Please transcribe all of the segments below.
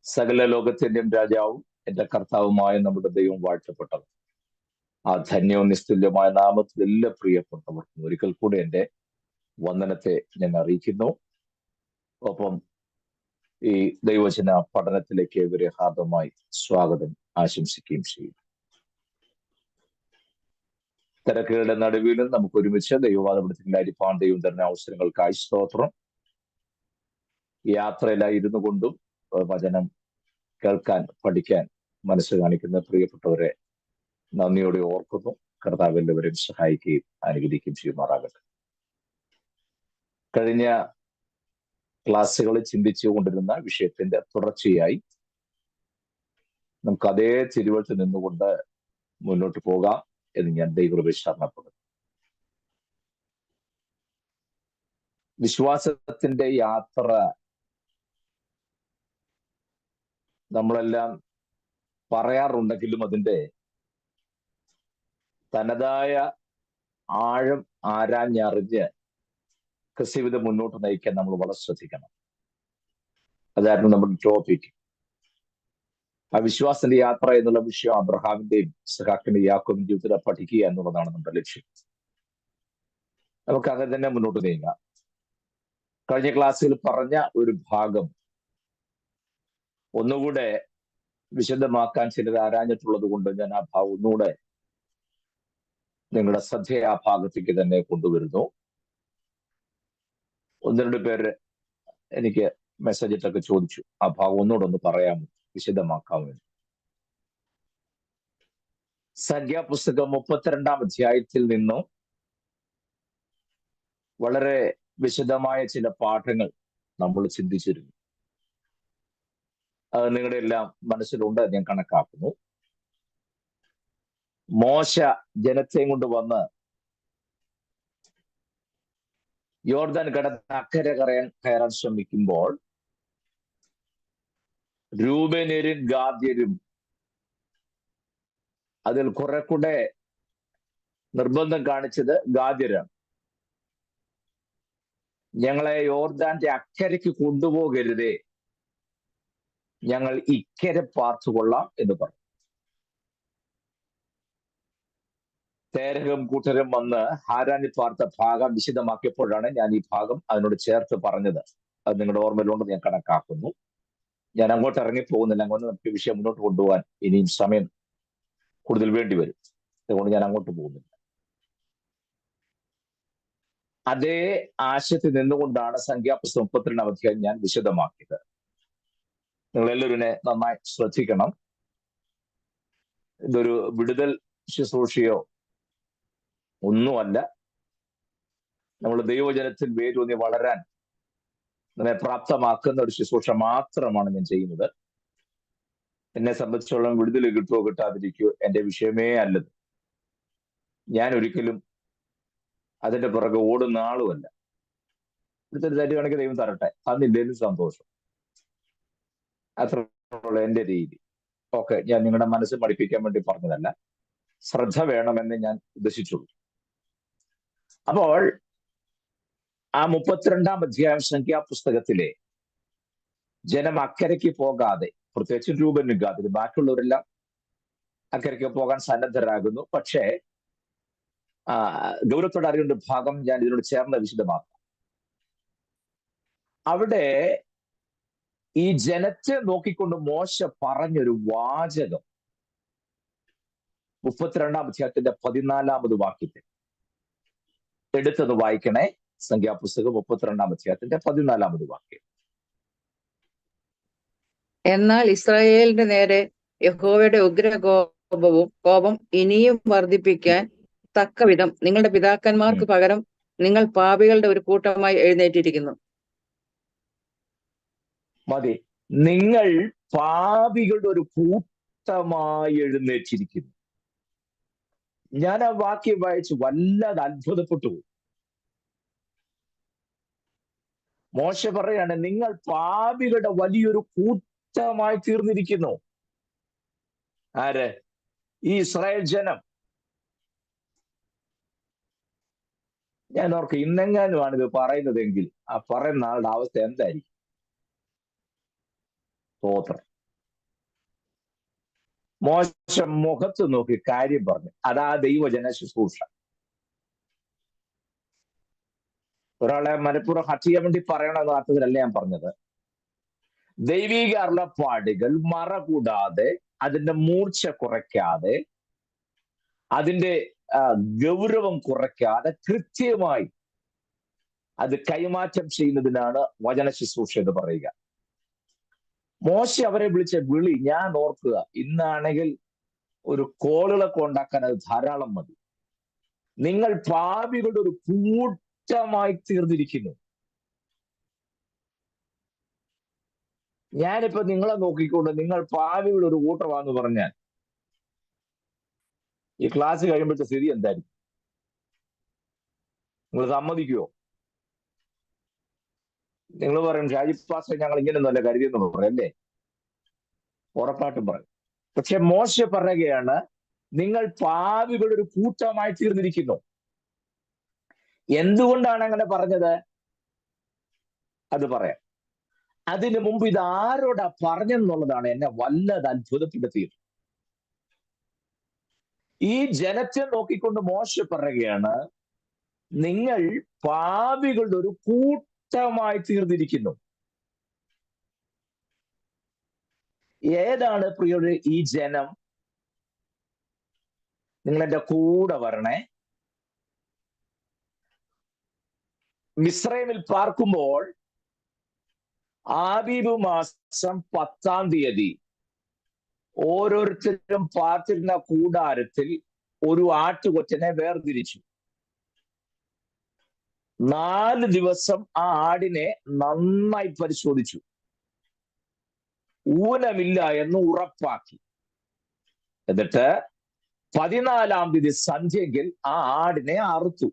സകല ലോകത്തിന്റെയും രാജാവും എന്റെ കർത്താവുമായ നമ്മുടെ ദൈവം വാഴ്ത്തപ്പെട്ടവർ. ആ ധന്യവും നിസ്തുല്യമായ നാമത്തിൽ എല്ലാ പ്രിയപ്പെട്ടവർക്കും ഒരിക്കൽ കൂടെ എന്റെ വന്ദനത്തെ ഞാൻ അറിയിക്കുന്നു. ഒപ്പം ഈ ദൈവവചന പഠനത്തിലേക്ക് ഇവരെ ഹാർദമായി സ്വാഗതം ആശംസിക്കുകയും ചെയ്യുന്നു. തിരക്കുകളുടെ നടുവിലും നമുക്ക് ഒരുമിച്ച് ദൈവവാദപ്പെടുത്തിലായിരിക്കാൻ ദൈവം തരുന്ന അവസരങ്ങൾക്കായി സ്തോത്രം. യാത്രയിലായി ഇരുന്നു കൊണ്ടും വചനം കേൾക്കാൻ പഠിക്കാൻ മനസ്സ് കാണിക്കുന്ന പ്രിയപ്പെട്ടവരെ നന്ദിയോടെ ഓർക്കുന്നു. കർത്താവ് എല്ലാവരെയും സഹായിക്കുകയും അനുഗ്രഹിക്കുകയും ചെയ്യുമാറാകട്ടെ. കഴിഞ്ഞ ക്ലാസ്സുകളിൽ ചിന്തിച്ചു കൊണ്ടിരുന്ന വിഷയത്തിന്റെ തുടർച്ചയായി നമുക്ക് അതേ തിരുവഴുത്ത് നിന്നുകൊണ്ട് മുന്നോട്ട് പോകാം എന്ന് ഞാൻ ദൈവകൃപ ശരണപ്പെടുന്നു. വിശ്വാസത്തിന്റെ യാത്ര നമ്മളെല്ലാം പറയാറുണ്ടെങ്കിലും അതിന്റെ തനതായ ആഴം ആരാഞ്ഞറിഞ്ഞ് ക്രിസ്തുവിനെ മുന്നോട്ട് നയിക്കാൻ നമ്മൾ വളരെ ശ്രദ്ധിക്കണം. അതായിരുന്നു നമ്മുടെ ടോപ്പിക്. ആ വിശ്വാസത്തിന്റെ യാത്ര എന്നുള്ള വിഷയം അബ്രഹാമിന്റെയും ഇസ്ഹാക്കിന്റെയും യാക്കോബിന്റെയും ജീവിതത്തിൽ പഠിക്കുക എന്നുള്ളതാണ് നമ്മുടെ ലക്ഷ്യം. നമുക്ക് അങ്ങനെ തന്നെ മുന്നോട്ട് നീങ്ങാം. കഴിഞ്ഞ ക്ലാസ്സിൽ പറഞ്ഞ ഒരു ഭാഗം ഒന്നുകൂടെ വിശദമാക്കാൻ ചിലത് ആരാഞ്ഞിട്ടുള്ളത് കൊണ്ട് ഞാൻ ആ ഭാഗം ഒന്നുകൂടെ നിങ്ങളുടെ ശ്രദ്ധയെ ആ ഭാഗത്തേക്ക് തന്നെ കൊണ്ടുവരുന്നു. ഒന്ന് രണ്ട് പേര് എനിക്ക് മെസ്സേജ് ഇട്ടൊക്കെ ചോദിച്ചു, ആ ഭാഗം ഒന്നുകൂടെ ഒന്ന് പറയാമോ, വിശദമാക്കാമോ. സംഖ്യാപുസ്തകം 32-ാം അധ്യായത്തിൽ നിന്നും വളരെ വിശദമായ ചില പാഠങ്ങൾ നമ്മൾ ചിന്തിച്ചിരുന്നു. അത് നിങ്ങളുടെ എല്ലാം മനസ്സിലുണ്ട് ഞാൻ കണക്കാക്കുന്നു. മോശ ജനത്തെയും കൊണ്ട് വന്ന് യോർദാൻ കടന്ന് അക്കരെ കയറാൻ ശ്രമിക്കുമ്പോൾ രൂബേന്യരും ഗാദ്യരും അതിൽ കുറെ കൂടെ നിർബന്ധം കാണിച്ചത് ഗാദ്യരാണ്. ഞങ്ങളെ യോർദാന്റെ അക്കരയ്ക്ക് കൊണ്ടുപോകരുതേ, ഞങ്ങൾ ഇക്കരെ പാർത്തുകൊള്ളാം എന്ന് പറഞ്ഞു. തേരഹും കൂട്ടരും വന്ന് ഹാരാനിൽ പാർത്ത ഭാഗം വിശദമാക്കിയപ്പോഴാണ് ഞാൻ ഈ ഭാഗം അതിനോട് ചേർത്ത് പറഞ്ഞത്. അത് നിങ്ങളുടെ ഓർമ്മയിലുണ്ടെന്ന് ഞാൻ കണക്കാക്കുന്നു. ഞാൻ അങ്ങോട്ട് ഇറങ്ങിപ്പോകുന്നില്ല. അങ്ങോട്ട് നമുക്ക് വിഷയം മുന്നോട്ട് കൊണ്ടുപോകാൻ ഇനിയും സമയം കൂടുതൽ വേണ്ടി വരും. അതുകൊണ്ട് ഞാൻ അങ്ങോട്ട് പോകുന്നില്ല. അതേ ആശയത്തിൽ നിന്നുകൊണ്ടാണ് സംഖ്യാപുസ്തകം 32-ാം അധ്യായം ഞാൻ വിശദമാക്കിയത്. നിങ്ങൾ എല്ലാവരും നന്നായി ശ്രദ്ധിക്കണം. ഇതൊരു വിടുതൽ ശുശ്രൂഷയോ ഒന്നുമല്ല. നമ്മൾ ദൈവജനത്തിൽ വേരൂന്നി വളരാൻ നമ്മെ പ്രാപ്തമാക്കുന്ന ഒരു ശുശ്രൂഷ മാത്രമാണ് ഞാൻ ചെയ്യുന്നത്. എന്നെ സംബന്ധിച്ചോളം വിടുതൽ കിട്ടുമോ കിട്ടാതിരിക്കുമോ എന്റെ വിഷയമേ അല്ലത്. ഞാൻ ഒരിക്കലും അതിന്റെ പുറകെ ഓടുന്ന ആളുമല്ല. വിടുതൽ തരുവാണെങ്കിൽ ദൈവം തരട്ടെ, അതില്ലെങ്കിലും സന്തോഷം. അത്രയുള്ള എന്റെ രീതി. ഓക്കെ, ഞാൻ നിങ്ങളുടെ മനസ്സ് പഠിപ്പിക്കാൻ വേണ്ടി പറഞ്ഞതല്ല, ശ്രദ്ധ വേണമെന്ന് ഞാൻ ഉദ്ദേശിച്ചുള്ളൂ. അപ്പോൾ ആ 32-ാം അധ്യായം സംഖ്യാപുസ്തകത്തിലെ ജനം അക്കരയ്ക്ക് പോകാതെ, പ്രത്യേകിച്ച് രൂപനും ഗാദിനും, ബാക്കിയുള്ളവരെല്ലാം അക്കരയ്ക്ക് പോകാൻ സന്നദ്ധരാകുന്നു. പക്ഷേ ഗൗരവത്തോടെ അറിയേണ്ട ഭാഗം ഞാൻ ഇതിനോട് ചേർന്ന് വിശദമാക്കാം. അവിടെ ഈ ജനത്തെ നോക്കിക്കൊണ്ട് മോശ പറഞ്ഞൊരു വാചകം 32-ാം അധ്യായത്തിന്റെ 14-ാമത് വാക്യത്തിൽ എടുത്തത് വായിക്കണേ. സംഖ്യാപുസ്തകം 32-ാം അധ്യായത്തിന്റെ 14-ാമത് വാക്യം. എന്നാൽ ഇസ്രായേലിന്റെ നേരെ യഹോവയുടെ കോപം ഇനിയും വർദ്ധിപ്പിക്കാൻ തക്കവിധം നിങ്ങളുടെ പിതാക്കന്മാർക്ക് പകരം നിങ്ങൾ പാപികളുടെ ഒരു കൂട്ടമായി എഴുന്നേറ്റിരിക്കുന്നു. മതി, നിങ്ങൾ പാപികളുടെ ഒരു കൂട്ടമായി എഴുന്നേറ്റിരിക്കുന്നു. ഞാൻ ആ വാക്യം വായിച്ച് വല്ലാതെ അത്ഭുതപ്പെട്ടു. മോശ പറയാണ്, നിങ്ങൾ പാപികളുടെ വലിയൊരു കൂട്ടമായി തീർന്നിരിക്കുന്നു. ആര്? ഈ ഇസ്രായേൽ ജനം. ഞാൻ ഓർക്കും, ഇന്നെങ്ങാനുമാണ് ഇത് പറയുന്നതെങ്കിൽ ആ പറയുന്ന ആളുടെ അവസ്ഥ എന്തായിരിക്കും? സ്തോത്രം. മോശ മുഖത്ത് നോക്കി കാര്യം പറഞ്ഞു. അതാ ദൈവജന ശുശ്രൂഷ. ഒരാളെ മനഃപൂർവ്വം ഹട്ട് ചെയ്യാൻ വേണ്ടി പറയണമെന്ന അർത്ഥത്തിലല്ല ഞാൻ പറഞ്ഞത്. ദൈവിക അരുളപ്പാടുകൾ മറ കൂടാതെ, അതിന്റെ മൂർച്ച കുറയ്ക്കാതെ, അതിന്റെ ഗൗരവം കുറയ്ക്കാതെ കൃത്യമായി അത് കൈമാറ്റം ചെയ്യുന്നതിനാണ് വചന ശുശ്രൂഷ എന്ന് പറയുക. മോശ അവരെ വിളിച്ച വിളി ഞാൻ ഓർക്കുക. ഇന്നാണെങ്കിൽ ഒരു കോളുകളൊക്കെ ഉണ്ടാക്കാൻ അത് ധാരാളം മതി. നിങ്ങൾ പാപികളുടെ ഒരു കൂട്ടമായി തീർന്നിരിക്കുന്നു. ഞാനിപ്പോ നിങ്ങളെ നോക്കിക്കൊണ്ട് നിങ്ങൾ പാപികളുടെ ഒരു കൂട്ടമാണെന്ന് പറഞ്ഞാൽ ഈ ക്ലാസ് കഴിയുമ്പോഴത്തെ സ്ഥിതി എന്തായിരിക്കും? നിങ്ങൾ സമ്മതിക്കുമോ? നിങ്ങൾ പറയും ഷാജി പാസ്റ്റർ ഞങ്ങൾ ഇങ്ങനെയൊന്നുമല്ല കരുതിയെന്ന് പറയും അല്ലേ? ഉറപ്പായിട്ടും പറയും. പക്ഷെ മോശ പറയുകയാണ്, നിങ്ങൾ പാപികളുടെ ഒരു കൂട്ടമായി തീർന്നിരിക്കുന്നു. എന്തുകൊണ്ടാണ് അങ്ങനെ പറഞ്ഞത്? അത് പറയാം. അതിനു മുമ്പ് ഇത് ആരോടാ പറഞ്ഞെന്നുള്ളതാണ് എന്നെ വല്ലത് അത്ഭുതപ്പെടുത്തിയത്. ഈ ജനത്തെ നോക്കിക്കൊണ്ട് മോശ പറയുകയാണ്, നിങ്ങൾ പാപികളുടെ ഒരു കൂട്ടമായി തീർന്നിരിക്കുന്നു. ഏതാണ് പ്രിയരെ ഈ ജനം? നിങ്ങൾ എൻ്റെ കൂടെ വരണേ. മിസ്രൈമിൽ പാർക്കുമ്പോൾ ആബീബ് മാസം 10-ാം തീയതി ഓരോരുത്തരും പാർത്തിരുന്ന കൂടാരത്തിൽ ഒരു ആട്ടുകൊറ്റനെ വേർതിരിച്ചു. 4 ദിവസം ആ ആടിനെ നന്നായി പരിശോധിച്ചു. ഊനമില്ല എന്ന് ഉറപ്പാക്കി. എന്നിട്ട് 14-ാം തീയതി സന്ധ്യയെങ്കിൽ ആ ആടിനെ അറുത്തു.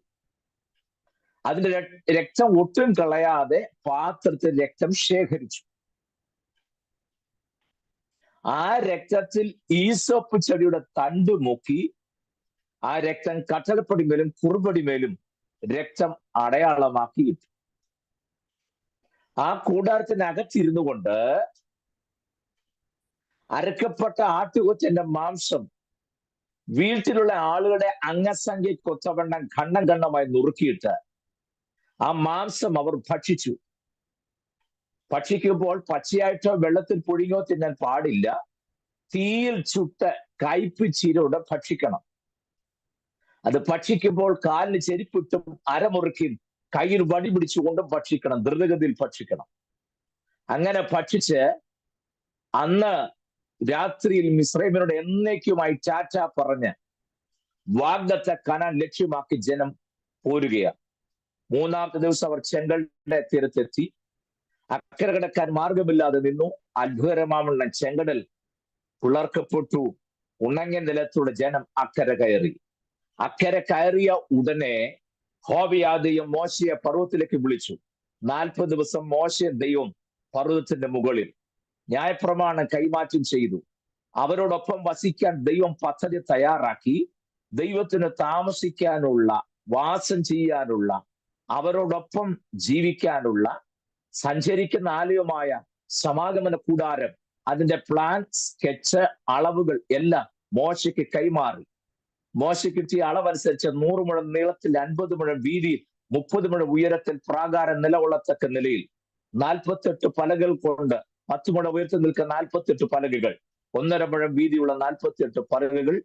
അതിന്റെ രക്തം ഒട്ടും കളയാതെ പാത്രത്തിൽ രക്തം ശേഖരിച്ചു. ആ രക്തത്തിൽ ഈസോപ്പ് ചെടിയുടെ തണ്ട് മുക്കി ആ രക്തം കട്ടളപ്പടിമേലും കുറുപടിമേലും രക്തം അടയാളമാക്കി ഇട്ടു. ആ കൂടാരത്തിനകത്തിരുന്നു കൊണ്ട് അരക്കപ്പെട്ട ആട്ടുകൊറ്റന്റെ മാംസം വീട്ടിലുള്ള ആളുകളുടെ അംഗസംഖ്യക്കൊത്തവണ്ണം ഖണ്ഡം ഖണ്ഡമായി നുറുക്കിയിട്ട് ആ മാംസം അവർ ഭക്ഷിച്ചു. ഭക്ഷിക്കുമ്പോൾ പച്ചയായിട്ടോ വെള്ളത്തിൽ പുഴുങ്ങിയോ തിന്നാൻ പാടില്ല. തീയിൽ ചുട്ട് കയ്പ് ചീരോടെ ഭക്ഷിക്കണം. അത് ഭക്ഷിക്കുമ്പോൾ കാലിന് ചെരിപ്പിട്ടും അരമുറുക്കിയും കയ്യിൽ വടി പിടിച്ചുകൊണ്ടും ഭക്ഷിക്കണം. ദ്രുതഗതിയിൽ ഭക്ഷിക്കണം. അങ്ങനെ ഭക്ഷിച്ച് അന്ന് രാത്രിയിൽ മിസ്രൈമിനോട് എന്നേക്കുമായി ടാറ്റ പറഞ്ഞ് വാഗ്ദത്ത കനാൻ ലക്ഷ്യമാക്കി ജനം പോരുകയാണ്. 3-ാമത്തെ ദിവസം അവർ ചെങ്കടലിന്റെ തീരത്തെത്തി. അക്കരെ കിടക്കാൻ മാർഗമില്ലാതെ നിന്നു. അത്ഭുതകരമാവുന്ന ചെങ്കടൽ പിളർക്കപ്പെട്ടു. ഉണങ്ങിയ നിലത്തൂടെ ജനം അക്കരെ കയറി. അക്കരെ കയറിയ ഉടനെ യഹോവ ദൈവം മോശയെ പർവ്വതത്തിലേക്ക് വിളിച്ചു. 40 ദിവസം മോശയെ ദൈവം പർവ്വതത്തിന്റെ മുകളിൽ ന്യായപ്രമാണം കൈമാറ്റം ചെയ്തു. അവരോടൊപ്പം വസിക്കാൻ ദൈവം പദ്ധതി തയ്യാറാക്കി. ദൈവത്തിന് താമസിക്കാനുള്ള, വാസം ചെയ്യാനുള്ള, അവരോടൊപ്പം ജീവിക്കാനുള്ള, സഞ്ചരിക്കുന്ന ആലയമായ സമാഗമന കൂടാരം, അതിന്റെ പ്ലാൻ, സ്കെച്ച്, അളവുകൾ എല്ലാം മോശയ്ക്ക് കൈമാറി. മോശയ്ക്ക് കിട്ടിയ അളവനുസരിച്ച് 100 മുഴം നീളത്തിൽ, 50 മുഴം വീതിയിൽ, 30 മുഴം ഉയരത്തിൽ പ്രാകാരം നിലകൊള്ളത്തക്ക നിലയിൽ 48 പലകൾ കൊണ്ട് 10 മുഴം ഉയരത്തിൽ നിൽക്കുന്ന 48 പലകകൾ, 1.5 മുഴം വീതിയുള്ള 48 പലകകൾ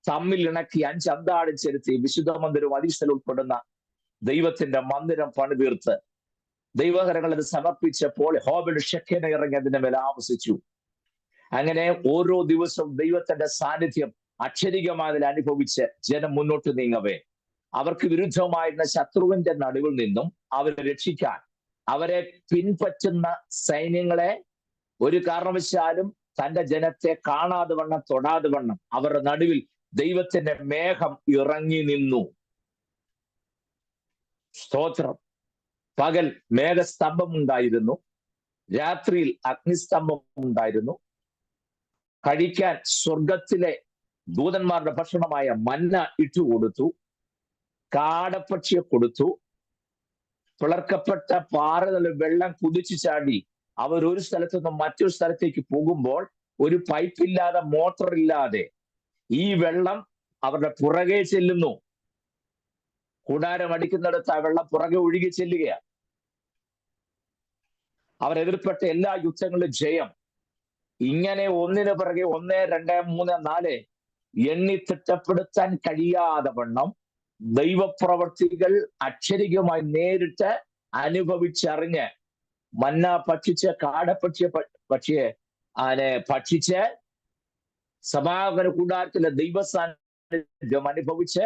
തമ്മിൽ ഇണക്കി 5 അന്താഴം ചെലുത്തി വിശുദ്ധ മന്ദിരവും അതിസ്ഥലം ഉൾപ്പെടുന്ന ദൈവത്തിന്റെ മന്ദിരം പണിതീർത്ത് ദൈവകരങ്ങൾ അത് സമർപ്പിച്ചപ്പോൾ യഹോവയുടെ ശെഖേന ഇറങ്ങി അതിന്റെ മേൽ ആവസിച്ചു. അങ്ങനെ ഓരോ ദിവസവും ദൈവത്തിന്റെ സാന്നിധ്യം അക്ഷരികമായതിൽ അനുഭവിച്ച് ജനം മുന്നോട്ട് നീങ്ങവേ, അവർക്ക് വിരുദ്ധമായിരുന്ന ശത്രുവിന്റെ നടുവിൽ നിന്നും അവരെ രക്ഷിക്കാൻ അവരെ പിൻപറ്റുന്ന സൈന്യങ്ങളെ ഒരു കാരണവശാലും തന്റെ ജനത്തെ കാണാതെ വണ്ണം, തൊടാതെ വണ്ണം അവരുടെ നടുവിൽ ദൈവത്തിന്റെ മേഘം ഇറങ്ങി നിന്നു. സ്തോത്രം. പകൽ മേഘസ്തംഭം ഉണ്ടായിരുന്നു, രാത്രിയിൽ അഗ്നിസ്തംഭം ഉണ്ടായിരുന്നു. കഴിക്കാൻ സ്വർഗത്തിലെ ദൂതന്മാരുടെ ഭക്ഷണമായ മന്ന ഇട്ടുകൊടുത്തു. കാടപ്പക്ഷിയെ കൊടുത്തു. പിളർക്കപ്പെട്ട പാറകളിൽ വെള്ളം കുതിച്ചു ചാടി അവർ ഒരു സ്ഥലത്തു നിന്നും മറ്റൊരു സ്ഥലത്തേക്ക് പോകുമ്പോൾ ഒരു പൈപ്പില്ലാതെ, മോട്ടർ ഇല്ലാതെ ഈ വെള്ളം അവരുടെ പുറകെ ചെല്ലുന്നു. കൂടാരം അടിക്കുന്നിടത്ത് ആ വെള്ളം പുറകെ ഒഴുകി ചെല്ലുകയാണ്. അവരെതിർപ്പെട്ട എല്ലാ യുദ്ധങ്ങളിലും ജയം. ഇങ്ങനെ ഒന്നിനു പിറകെ 1, 2, 3, 4 എണ്ണി തിട്ടപ്പെടുത്താൻ കഴിയാതെ വണ്ണം ദൈവപ്രവർത്തികൾ അക്ഷരികമായി നേരിട്ട് അനുഭവിച്ചറിഞ്ഞ്, മന്ന ഭക്ഷിച്ച്, പക്ഷിയെ ഭക്ഷിച്ച്, സമാഗമന കൂടാരത്തിലെ ദൈവസാന്നിധ്യം അനുഭവിച്ച്,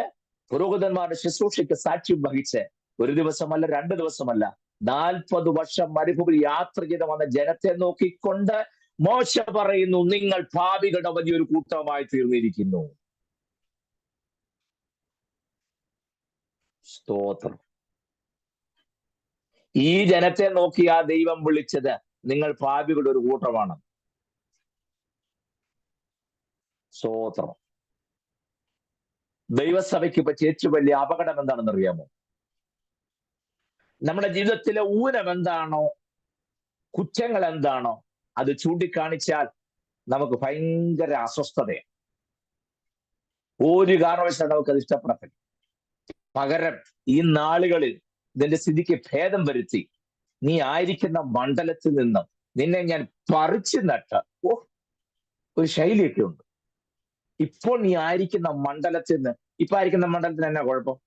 പുരോഹിതന്മാരുടെ ശുശ്രൂഷയ്ക്ക് സാക്ഷ്യം വഹിച്ച്, ഒരു ദിവസമല്ല 2 ദിവസമല്ല 40 വർഷം മരുഭൂമിയിൽ യാത്ര ചെയ്ത് വന്ന ജനത്തെ നോക്കിക്കൊണ്ട് മോശ പറയുന്നു, നിങ്ങൾ പാപികളുടെ വലിയൊരു കൂട്ടമായി തീർന്നിരിക്കുന്നു. സ്തോത്രം. ഈ ജനത്തെ നോക്കി ആ ദൈവം വിളിച്ചത് നിങ്ങൾ പാപികളുടെ ഒരു കൂട്ടമാണ്. സ്തോത്രം. ദൈവസഭയ്ക്ക് പറ്റിയ ഏറ്റവും വലിയ അപകടം എന്താണെന്ന് അറിയാമോ? നമ്മുടെ ജീവിതത്തിലെ ഊനം എന്താണോ, കുറ്റങ്ങൾ എന്താണോ, അത് ചൂണ്ടിക്കാണിച്ചാൽ നമുക്ക് ഭയങ്കര അസ്വസ്ഥതയാണ്. ഒരു കാരണവശാലും നമുക്കത് ഇഷ്ടപ്പെടത്തില്ല. പകരം ഈ നാളുകളിൽ ഇതിന്റെ സ്ഥിതിക്ക് ഭേദം വരുത്തി, നീ ആയിരിക്കുന്ന മണ്ഡലത്തിൽ നിന്നും നിന്നെ ഞാൻ പറിച്ചു നട്ട്, ഒരു ശൈലിയൊക്കെ ഉണ്ട്. ഇപ്പോൾ നീ ആയിരിക്കുന്ന മണ്ഡലത്തിൽ നിന്ന്, ഇപ്പൊ ആയിരിക്കുന്ന മണ്ഡലത്തിന് എന്നാ കുഴപ്പം?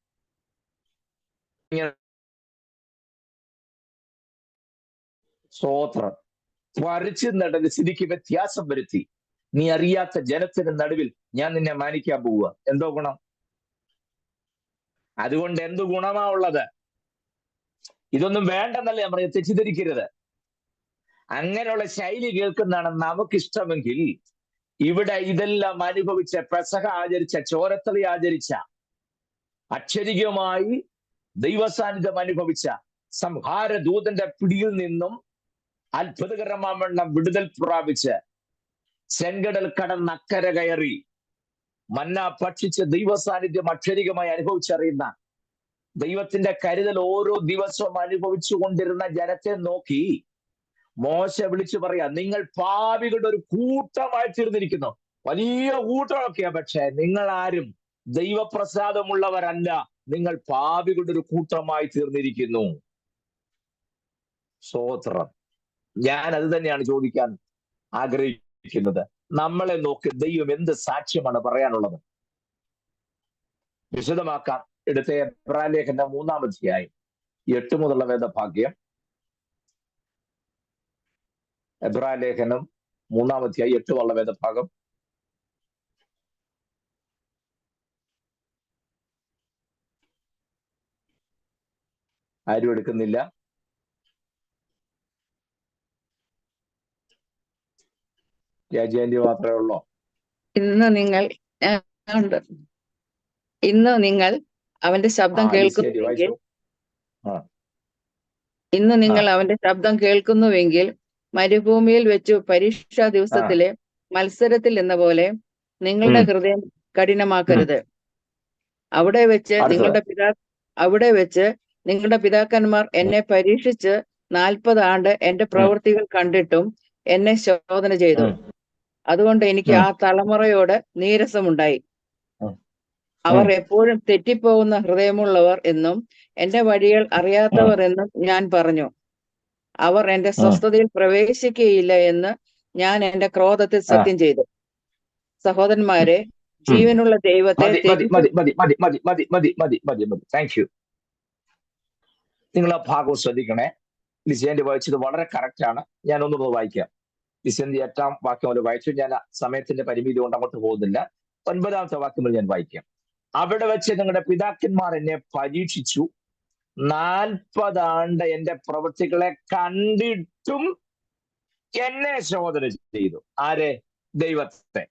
സ്തോത്രം. പറിച്ചു നടന്ന് സ്ഥിതിക്ക് വ്യത്യാസം വരുത്തി, നീ അറിയാത്ത ജനത്തിന് നടുവിൽ ഞാൻ നിന്നെ മാനിക്കാൻ പോവുക. എന്തോ ഗുണം? അതുകൊണ്ട് എന്ത് ഗുണമാ ഉള്ളത്? ഇതൊന്നും വേണ്ടെന്നല്ലേ നമ്മൾ തെറ്റിദ്ധരിക്കരുത്. അങ്ങനെയുള്ള ശൈലി കേൾക്കുന്നതാണ് നമുക്കിഷ്ടമെങ്കിൽ, ഇവിടെ ഇതെല്ലാം അനുഭവിച്ച, പെസഹ ആചരിച്ച, ചോരത്തളി ആചരിച്ച, അക്ഷരികമായി ദൈവസാന്നിധ്യം അനുഭവിച്ച, സംഹാരദൂതന്റെ പിടിയിൽ നിന്നും അത്ഭുതകരമാവണ്ണം വിടുതൽ പ്രാപിച്ച്, ചെങ്കടൽ കടന്നക്കര കയറി മന്ന ഭക്ഷിച്ച് ദൈവസാന്നിധ്യം അക്ഷരികമായി അനുഭവിച്ചറിയുന്ന, ദൈവത്തിന്റെ കരുതൽ ഓരോ ദിവസവും അനുഭവിച്ചു കൊണ്ടിരുന്ന ജനത്തെ നോക്കി മോശ വിളിച്ചു പറയാ, നിങ്ങൾ പാപികളുടെ ഒരു കൂട്ടമായി തീർന്നിരിക്കുന്നു. വലിയ കൂട്ടമൊക്കെയാ, പക്ഷെ നിങ്ങൾ ആരും ദൈവപ്രസാദമുള്ളവരല്ല. നിങ്ങൾ പാപികളുടെ ഒരു കൂട്ടമായി തീർന്നിരിക്കുന്നു. സ്തോത്രം. ഞാൻ അത് തന്നെയാണ് ചോദിക്കാൻ ആഗ്രഹിക്കുന്നത്. നമ്മളെ നോക്കി ദൈവം എന്ത് സാക്ഷ്യമാണ് പറയാനുള്ളത്? വിശദമാക്കാം. എടുത്ത എബ്രായ ലേഖനം 3-ാം അധ്യായം 8 മുതലുള്ള വേദഭാഗ്യം. എബ്രായ ലേഖനം 3-ാം അധ്യായം 8 മുതലുള്ള വേദഭാഗം. ആരും എടുക്കുന്നില്ല? രാജേന്ദ്ര മാത്രമേ ഉള്ളോ? ഇന്ന് നിങ്ങൾ അവന്റെ ശബ്ദം കേൾക്കുന്നുവെങ്കിൽ, അവന്റെ ശബ്ദം കേൾക്കുന്നുവെങ്കിൽ, മരുഭൂമിയിൽ വെച്ചു പരീക്ഷാ ദിവസത്തിലെ മത്സരത്തിൽ എന്ന പോലെ നിങ്ങളുടെ ഹൃദയം കഠിനമാക്കരുത്. അവിടെ വെച്ച് നിങ്ങളുടെ പിതാക്കന്മാർ എന്നെ പരീക്ഷിച്ച് 40 ആണ്ട് എന്റെ പ്രവൃത്തികൾ കണ്ടിട്ടും എന്നെ ശോധന ചെയ്തു. അതുകൊണ്ട് എനിക്ക് ആ തലമുറയോട് നീരസമുണ്ടായി. അവർ എപ്പോഴും തെറ്റിപ്പോകുന്ന ഹൃദയമുള്ളവർ എന്നും എന്റെ വഴികൾ അറിയാത്തവർ എന്നും ഞാൻ പറഞ്ഞു. അവർ എന്റെ സ്വസ്ഥതയിൽ പ്രവേശിക്കുകയില്ല എന്ന് ഞാൻ എന്റെ ക്രോധത്തിൽ സത്യം ചെയ്തു. സഹോദരന്മാരെ, ജീവനുള്ള ദൈവത്തെ നിങ്ങൾ ആ ഭാഗം ശ്രദ്ധിക്കണേ. ലിസേന്റെ വായിച്ചത് വളരെ കറക്റ്റ് ആണ്. ഞാൻ ഒന്നുകൂടെ വായിക്കാം. ലിസേന്റെ 8-ാം വാക്യം വരെ വായിച്ചു. ഞാൻ സമയത്തിന്റെ പരിമിതി കൊണ്ട് അങ്ങോട്ട് പോകുന്നില്ല. 9-ാമത്തെ വാക്യം ഞാൻ വായിക്കാം. അവിടെ വെച്ച് നിങ്ങളുടെ പിതാക്കന്മാർ എന്നെ പരീക്ഷിച്ചു, 40 ആണ്ട് എന്റെ പ്രവൃത്തികളെ കണ്ടിട്ടും എന്നെ ശോധന ചെയ്തു. ആരെ? ദൈവത്തെ.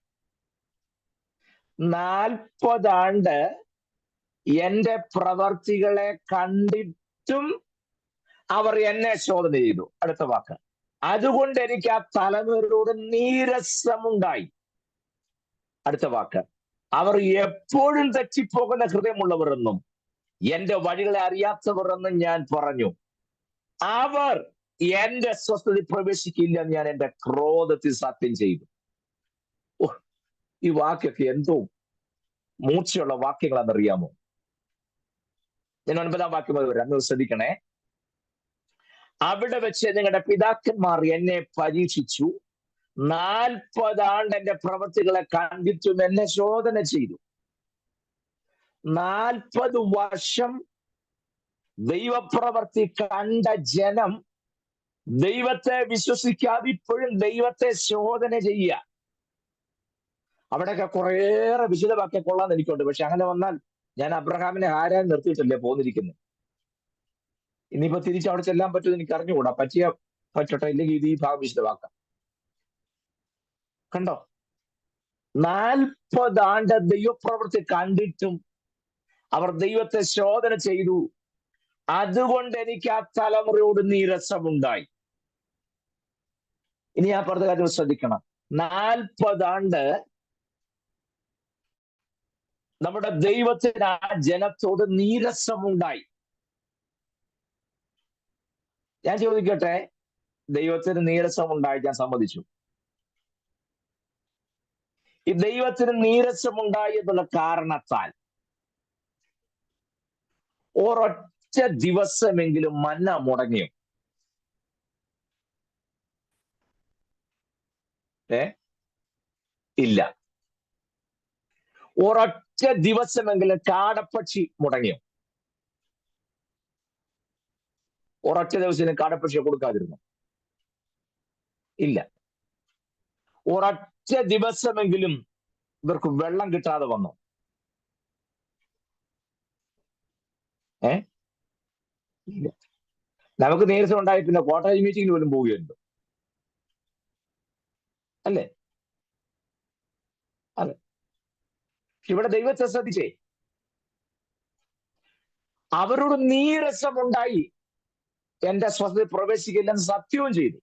40 ആണ്ട് എന്റെ പ്രവർത്തികളെ കണ്ടിട്ടും അവർ എന്നെ ശോധന ചെയ്തു. അടുത്ത വാക്ക്, അതുകൊണ്ട് എനിക്ക് ആ തലമുറയോട് നീരസമുണ്ടായി. അടുത്ത വാക്ക്, അവർ എപ്പോഴും തെറ്റിപ്പോകുന്ന ഹൃദയമുള്ളവർ എന്നും എന്റെ വഴികളെ അറിയാത്തവർ എന്നും ഞാൻ പറഞ്ഞു. അവർ എന്റെ സ്വസ്ഥതയിൽ പ്രവേശിക്കില്ല എന്ന് ഞാൻ എന്റെ ക്രോധത്തിൽ സത്യം ചെയ്തു. ഈ വാക്യൊക്കെ എന്തോ മൂർച്ചയുള്ള വാക്യങ്ങളാണെന്നറിയാമോ? ഞാൻ 9-ാം വാക്യം വരെ അന്ന് ശ്രദ്ധിക്കണേ. അവിടെ വെച്ച് നിങ്ങളുടെ പിതാക്കന്മാർ എന്നെ പരീക്ഷിച്ചു, 40 ആണ്ട് എന്റെ പ്രവൃത്തികളെ കണ്ടിട്ടും എന്നെ ശോധന ചെയ്തു. 40 വർഷം ദൈവപ്രവൃത്തി കണ്ട ജനം ദൈവത്തെ വിശ്വസിക്കാതെ ഇപ്പോഴും ദൈവത്തെ ശോധന ചെയ്യുക. അവിടെയൊക്കെ കുറേയേറെ വിശദമാക്കിയ കൊള്ളാന്ന് എനിക്കുണ്ട്. പക്ഷെ അങ്ങനെ വന്നാൽ ഞാൻ അബ്രഹാമിനെ ആരാൻ നിർത്തിയിട്ടല്ലേ പോന്നിരിക്കുന്നത്. ഇനിയിപ്പോ തിരിച്ച് അവിടെ ചെല്ലാൻ പറ്റുമെന്ന് എനിക്ക് അറിഞ്ഞുകൂടാ. പറ്റട്ടെ, ഇല്ലെങ്കിൽ ഇത് ഈ ഭാഗം വിശദമാക്കാം. കണ്ടോ, 40 ആണ്ട് ദൈവപ്രവൃത്തി കണ്ടിട്ടും അവർ ദൈവത്തെ ശോധന ചെയ്തു. അതുകൊണ്ട് എനിക്ക് ആ തലമുറയോട് നീരസമുണ്ടായി. ഇനി ആ പറഞ്ഞ കാര്യം ശ്രദ്ധിക്കണം. 40 ആണ്ട് നമ്മുടെ ദൈവത്തിന് ആ ജനത്തോട് നീരസമുണ്ടായി. ഞാൻ ചോദിക്കട്ടെ, ദൈവത്തിന് നീരസമുണ്ടായി, ഞാൻ സമ്മതിച്ചു. ഈ ദൈവത്തിന് നീരസമുണ്ടായി എന്നുള്ള കാരണത്താൽ ഒരൊറ്റ ദിവസമെങ്കിലും മന്ന മുടങ്ങിയോ? ഇല്ല. ഒരൊറ്റ ദിവസമെങ്കിലും കാടപ്പക്ഷി മുടങ്ങിയോ? ഒരൊറ്റ ദിവസം കാടപ്പക്ഷിയെ കൊടുക്കാതിരുന്നു? ഇല്ല. ഒരൊറ്റ ദിവസമെങ്കിലും ഇവർക്ക് വെള്ളം കിട്ടാതെ വന്നു? ഇല്ല. നമുക്ക് നീരസം ഉണ്ടായി പിന്നെ കോട്ടേജ് മീറ്റിംഗിന് പോലും പോവുകയുണ്ട്, അല്ലേ? അതെ. ഇവിടെ ദൈവത്തെ ശ്രദ്ധിച്ചേ, അവരോട് നീരസമുണ്ടായി, എന്റെ സ്വസ്ഥതയിൽ പ്രവേശിക്കില്ലെന്ന് സത്യവും ചെയ്തു.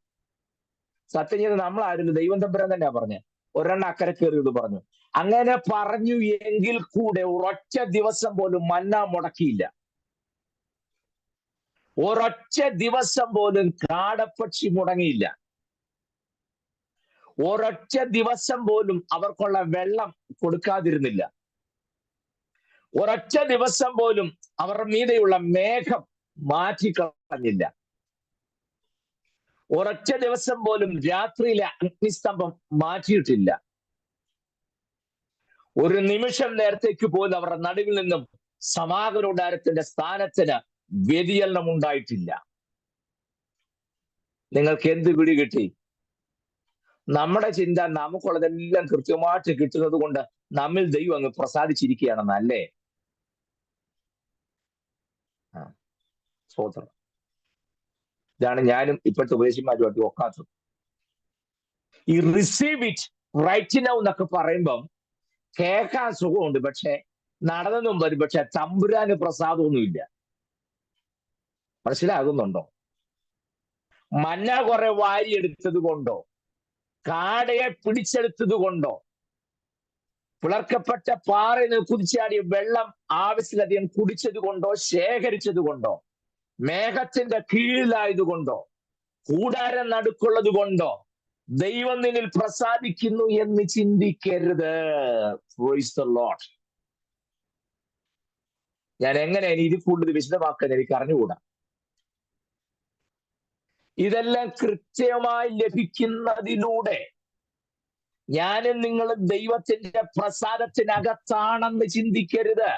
സത്യം ചെയ്ത് നമ്മളായിരുന്നു, ദൈവം തമ്പുരാൻ തന്നെയാ പറഞ്ഞ. ഒരെണ്ണം അക്കരെ കയറിയത് പറഞ്ഞു. അങ്ങനെ പറഞ്ഞു എങ്കിൽ കൂടെ ഒരൊറ്റ ദിവസം പോലും മന്ന മുടക്കിയില്ല. ഒരൊറ്റ ദിവസം പോലും കാടപ്പക്ഷി മുടങ്ങിയില്ല. ഒരൊറ്റ ദിവസം പോലും അവർക്കുള്ള വെള്ളം കൊടുക്കാതിരുന്നില്ല. ഒരൊറ്റ ദിവസം പോലും അവരുടെ മീതെയുള്ള മേഘം മാറ്റിക്കളഞ്ഞില്ല. ഒരൊറ്റ ദിവസം പോലും രാത്രിയിലെ അഗ്നിസ്തംഭം മാറ്റിയിട്ടില്ല. ഒരു നിമിഷം നേരത്തേക്ക് പോലും അവരുടെ നടുവിൽ നിന്നും സമാഗമന കൂടാരത്തിന്റെ സ്ഥാനത്തിന് വ്യതിചലനം ഉണ്ടായിട്ടില്ല. നിങ്ങൾക്ക് എന്ത് പിടി കിട്ടി? നമ്മുടെ ചിന്ത നമുക്കുള്ളതെല്ലാം കൃത്യമായിട്ട് കിട്ടുന്നത് കൊണ്ട് നമ്മിൽ ദൈവം അങ്ങ് പ്രസാദിച്ചിരിക്കുകയാണെന്നല്ലേ? സ്തോത്രം. ഇതാണ് ഞാനും ഇപ്പോഴത്തെ ഉപദേശിമാരുമായിട്ട് ഒക്കാത്തത്. ഈ റിസീവ് ഇറ്റ് റൈറ്റ് നൗ എന്നൊക്കെ പറയുമ്പം കേൾക്കാൻ സുഖമുണ്ട്, പക്ഷെ നടന്നെന്നും വരും, പക്ഷെ തമ്പുരാന് പ്രസാദമൊന്നുമില്ല. മനസ്സിലാകുന്നുണ്ടോ? മന്ന കുറെ വാരിയെടുത്തത് കൊണ്ടോ, കാടയെ പിടിച്ചെടുത്തത് കൊണ്ടോ, പിളർക്കപ്പെട്ട പാറയിൽ നിന്ന് കുതിച്ചാടിയ വെള്ളം ആവശ്യത്തിലധികം കുടിച്ചത് കൊണ്ടോ, ശേഖരിച്ചത് കൊണ്ടോ, മേഘത്തിന്റെ കീഴിലായതുകൊണ്ടോ, കൂടാരം നടുക്കുള്ളത് കൊണ്ടോ ദൈവം നിന്നിൽ പ്രസാദിക്കുന്നു എന്ന് ചിന്തിക്കരുത്. Praise the Lord. ഞാൻ എങ്ങനെയാണ് ഇത് കൂടുതൽ വിശദമാക്കാൻ എനിക്ക് അറിഞ്ഞുകൂടാ. ഇതെല്ലാം കൃത്യമായി ലഭിക്കുന്നതിലൂടെ ഞാനും നിങ്ങളും ദൈവത്തിന്റെ പ്രസാദത്തിനകത്താണെന്ന് ചിന്തിക്കരുത്.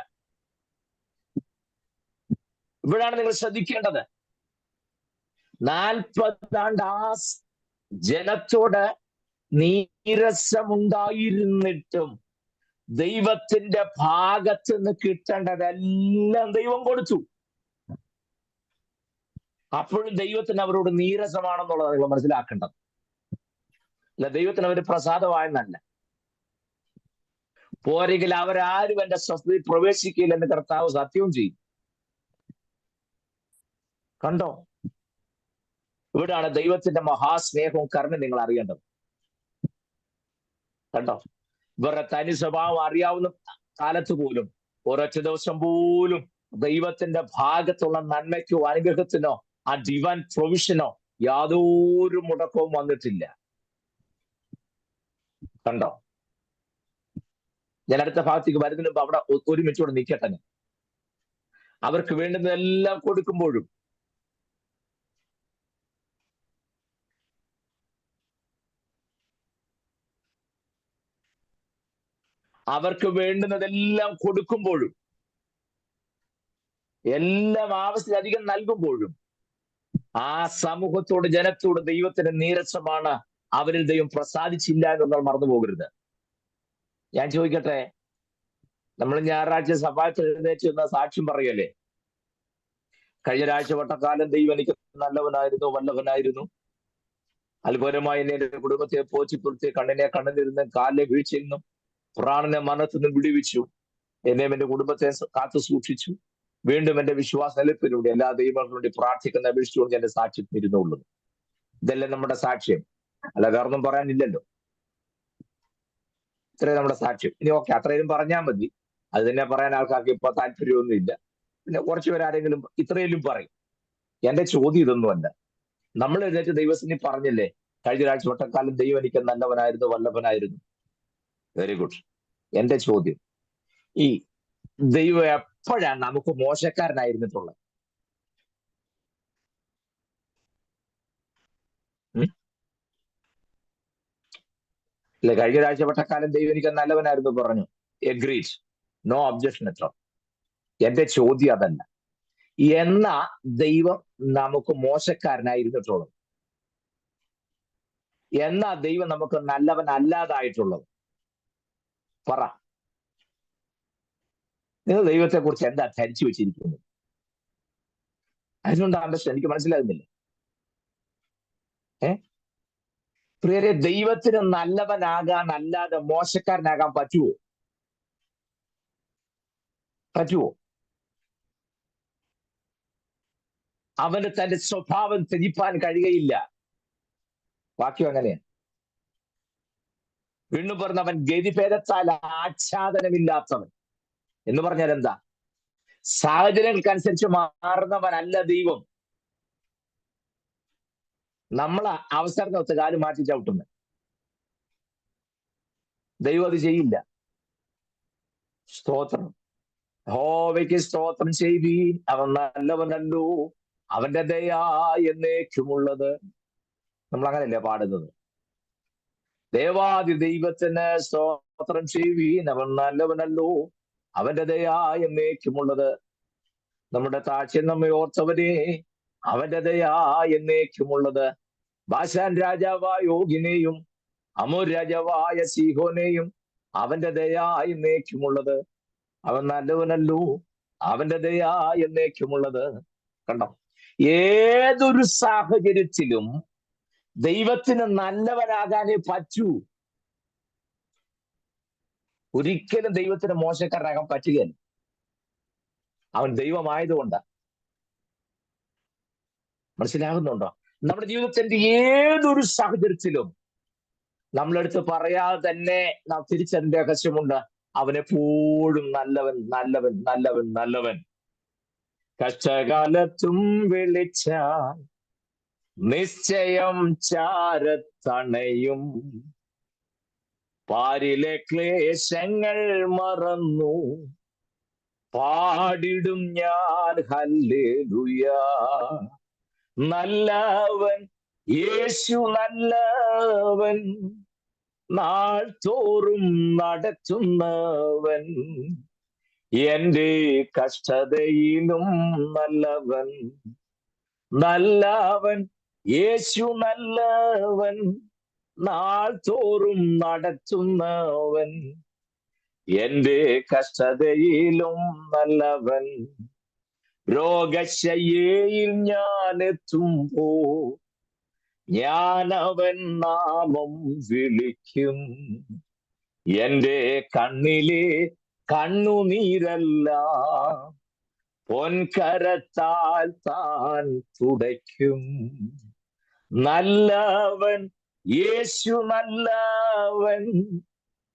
ഇവിടാണ് നിങ്ങൾ ശ്രദ്ധിക്കേണ്ടത്. 40 ആണ്ട് ആ ജനത്തോട് നീരസമുണ്ടായിരുന്നിട്ടും ദൈവത്തിന്റെ ഭാഗത്ത് നിന്ന് കിട്ടേണ്ടതെല്ലാം ദൈവം കൊടുത്തു. അപ്പോഴും ദൈവത്തിന് അവരോട് നീരസമാണെന്നുള്ളത് നിങ്ങൾ മനസ്സിലാക്കേണ്ടത്. അല്ല, ദൈവത്തിന് അവർ പ്രസാദമായെന്നല്ല. പോരെങ്കിൽ അവരാരും എന്റെ സ്വസ്ഥതയിൽ പ്രവേശിക്കില്ലെന്ന് കർത്താവ് സത്യവും ചെയ്യും. കണ്ടോ? ഇവിടാണ് ദൈവത്തിന്റെ മഹാസ്നേഹവും കരുണയും നിങ്ങൾ അറിയേണ്ടത്. കണ്ടോ? ഇവരുടെ തനി സ്വഭാവം അറിയാവുന്ന കാലത്ത് പോലും ഒരൊറ്റ ദിവസം പോലും ദൈവത്തിന്റെ ഭാഗത്തുള്ള നന്മയ്ക്കോ അനുഗ്രഹത്തിനോ ആ ഡിവൈൻ പ്രൊവിഷനോ യാതൊരു മുടക്കവും വന്നിട്ടില്ല. കണ്ടോ? ഞാൻ അടുത്ത ഭാഗത്തേക്ക് വരുന്നതിന് മുമ്പ് അവിടെ ഒരുമിച്ചോടെ നിൽക്കട്ടെ. ഞാൻ അവർക്ക് വേണ്ടുന്നതെല്ലാം കൊടുക്കുമ്പോഴും അവർക്ക് വേണ്ടുന്നതെല്ലാം കൊടുക്കുമ്പോഴും എല്ലാം ആവശ്യത്തിലധികം നൽകുമ്പോഴും ആ സമൂഹത്തോട്, ജനത്തോട് ദൈവത്തിന്റെ നീരസമാണ് അവരിൽ ദൈവം പ്രസാദിച്ചില്ല എന്ന് മറന്നു പോകരുത്. ഞാൻ ചോദിക്കട്ടെ, നമ്മൾ ഞായറാഴ്ച സഭയിൽ എഴുന്നേറ്റ് എന്ന സാക്ഷ്യം പറയല്ലേ, കഴിഞ്ഞ രാഴ്ചവട്ടക്കാലം ദൈവം എനിക്ക് നല്ലവനായിരുന്നു, വല്ലവനായിരുന്നു, അത്ഭുതമായി എന്റെ കുടുംബത്തെ പോച്ചിപ്പുറത്തെ കണ്ണിനെ കണ്ണിലിരുന്നും കാലിലെ വീഴ്ചയിൽ നിന്നും പ്രാണനെ മരണത്തിൽ നിന്നും വിടുവിച്ചു, എന്നെയും എന്റെ കുടുംബത്തെ കാത്തു സൂക്ഷിച്ചു, വീണ്ടും എന്റെ വിശ്വാസ നിലപ്പിലൂടെ എല്ലാ ദൈവങ്ങൾക്കും വേണ്ടി പ്രാർത്ഥിക്കുന്ന അപേക്ഷിച്ചുകൊണ്ട് എന്റെ സാക്ഷ്യം ഇരുന്നുള്ളൂ. ഇതല്ലേ നമ്മുടെ സാക്ഷ്യം? അല്ല വേറൊന്നും പറയാനില്ലല്ലോ. ഇത്രയും നമ്മുടെ സാക്ഷ്യം. ഇനി ഓക്കെ, അത്രയും പറഞ്ഞാൽ മതി. അത് തന്നെ പറയാൻ ആൾക്കാർക്ക് ഇപ്പൊ താല്പര്യമൊന്നുമില്ല. പിന്നെ കുറച്ചുപേരാരെങ്കിലും ഇത്രയും പറയും. എന്റെ ചോദ്യം ഇതൊന്നുമല്ല. നമ്മൾ എഴുന്നേറ്റ് ദൈവത്തിനെ പറഞ്ഞില്ലേ, കഴിഞ്ഞ ആഴ്ച വട്ടക്കാലം ദൈവം എനിക്ക് നല്ലവനായിരുന്നു, വല്ലഭനായിരുന്നു. Very good. എന്റെ ചോദ്യം, ഈ ദൈവം എപ്പോഴാണ് നമുക്ക് മോശക്കാരനായിരുന്നിട്ടുള്ളത്? അല്ലെ, കഴിഞ്ഞ ആഴ്ച വട്ടക്കാലം ദൈവം എനിക്ക് നല്ലവനായിരുന്നു പറഞ്ഞു. എഗ്രീഡ്, നോ ഒബ്ജക്ഷൻ എത്ര. എന്റെ ചോദ്യം അതല്ല. എന്നാ ദൈവം നമുക്ക് മോശക്കാരനായിരുന്നിട്ടുള്ളത്? എന്നാ ദൈവം നമുക്ക് നല്ലവൻ അല്ലാതായിട്ടുള്ളത്? പറ. നിങ്ങൾ ദൈവത്തെ കുറിച്ച് എന്താ ധരിച്ചു വെച്ചിരിക്കുന്നത്? അതുകൊണ്ട് അണ്ടർസ്റ്റാൻഡ്, എനിക്ക് മനസ്സിലാകുന്നില്ല. പ്രിയരെ, ദൈവത്തിന് നല്ലവനാകാൻ അല്ലാതെ മോശക്കാരനാകാൻ പറ്റുമോ? അവന് തന്റെ സ്വഭാവം ത്യജിപ്പാൻ കഴിയുകയില്ല. വാക്യം അങ്ങനെയാണ്. വീണ്ടും പറഞ്ഞവൻ ഗതിഭേദത്താൽ ആച്ഛാദനമില്ലാത്തവൻ എന്ന് പറഞ്ഞാൽ എന്താ? സാഹചര്യങ്ങൾക്കനുസരിച്ച് മാറുന്നവനല്ല ദൈവം. നമ്മളെ അവസരത്തിനൊത്ത് കാല് മാറ്റി ചവിട്ടുന്നത്. ദൈവം അത് ചെയ്യില്ല. സ്തോത്രം. യഹോവയ്ക്ക് സ്തോത്രം ചെയ്വീൻ, അവൻ നല്ലവനല്ലോ, അവന്റെ ദയ എന്നേക്കുമുള്ളത്. നമ്മൾ അങ്ങനെയല്ലേ പാടുന്നത്? ദേവാദി ദൈവത്തിന് സ്തോത്രം ചെയ്വീൻ, അവൻ നല്ലവനല്ലോ, അവന്റെ ദയ എന്നേക്കുമുള്ളത്. നമ്മുടെ താഴ്ച നമ്മെ ഓർത്തവനെ, അവന്റെ ദയ എന്നേക്കുമുള്ളത്. ബാശാൻ രാജാവായ യോഗിനെയും അമൂർ രാജാവായ സീഹോനെയും അവന്റെ ദയ എന്നേക്കുമുള്ളത്. അവൻ നല്ലവനല്ലോ, അവന്റെ ദയ എന്നേക്കുമുള്ളത്. കണ്ടോ? ഏതൊരു സാഹചര്യത്തിലും ദൈവത്തിന് നല്ലവനാകാനേ പറ്റൂ. ഒരിക്കലും ദൈവത്തിന് മോശക്കാരനാകാൻ പറ്റുകയില്ല. അവൻ ദൈവമായതുകൊണ്ട്. മനസ്സിലാകുന്നുണ്ടോ? നമ്മുടെ ജീവിതത്തിന്റെ ഏതൊരു സാഹചര്യത്തിലും നമ്മളെടുത്ത് പറയാതെ തന്നെ നാം തിരിച്ചറിയേണ്ട ആവശ്യമുണ്ട്. അവനെപ്പോഴും നല്ലവൻ, നല്ലവൻ, നല്ലവൻ, നല്ലവൻ. കഷ്ടകാലത്തും വിളിച്ചാൽ നിശ്ചയം ചാരത്തണയും. പാരിലെ ക്ലേശങ്ങൾ മറന്നു പാടിടും ഞാൻ ഹല്ലേലൂയ. നല്ലവൻ യേശു നല്ലവൻ, നാൾ തോറും നടത്തുന്നവൻ, എന്റെ കഷ്ടതയിലും നല്ലവൻ. നല്ലവൻ യേശു നല്ലവൻ, നാൾ തോറും നടത്തുന്നവൻ, എന്റെ കഷ്ടതയിലും നല്ലവൻ. രോഗശയ്യയിൽ ഞാൻ എത്തുമ്പോ ഞാൻ അവൻ നാമം വിളിക്കും. എന്റെ കണ്ണിലെ കണ്ണുനീരല്ല പൊൻകരത്താൽ താൻ തുടയ്ക്കും. നല്ലവൻ യേശു നല്ലവൻ,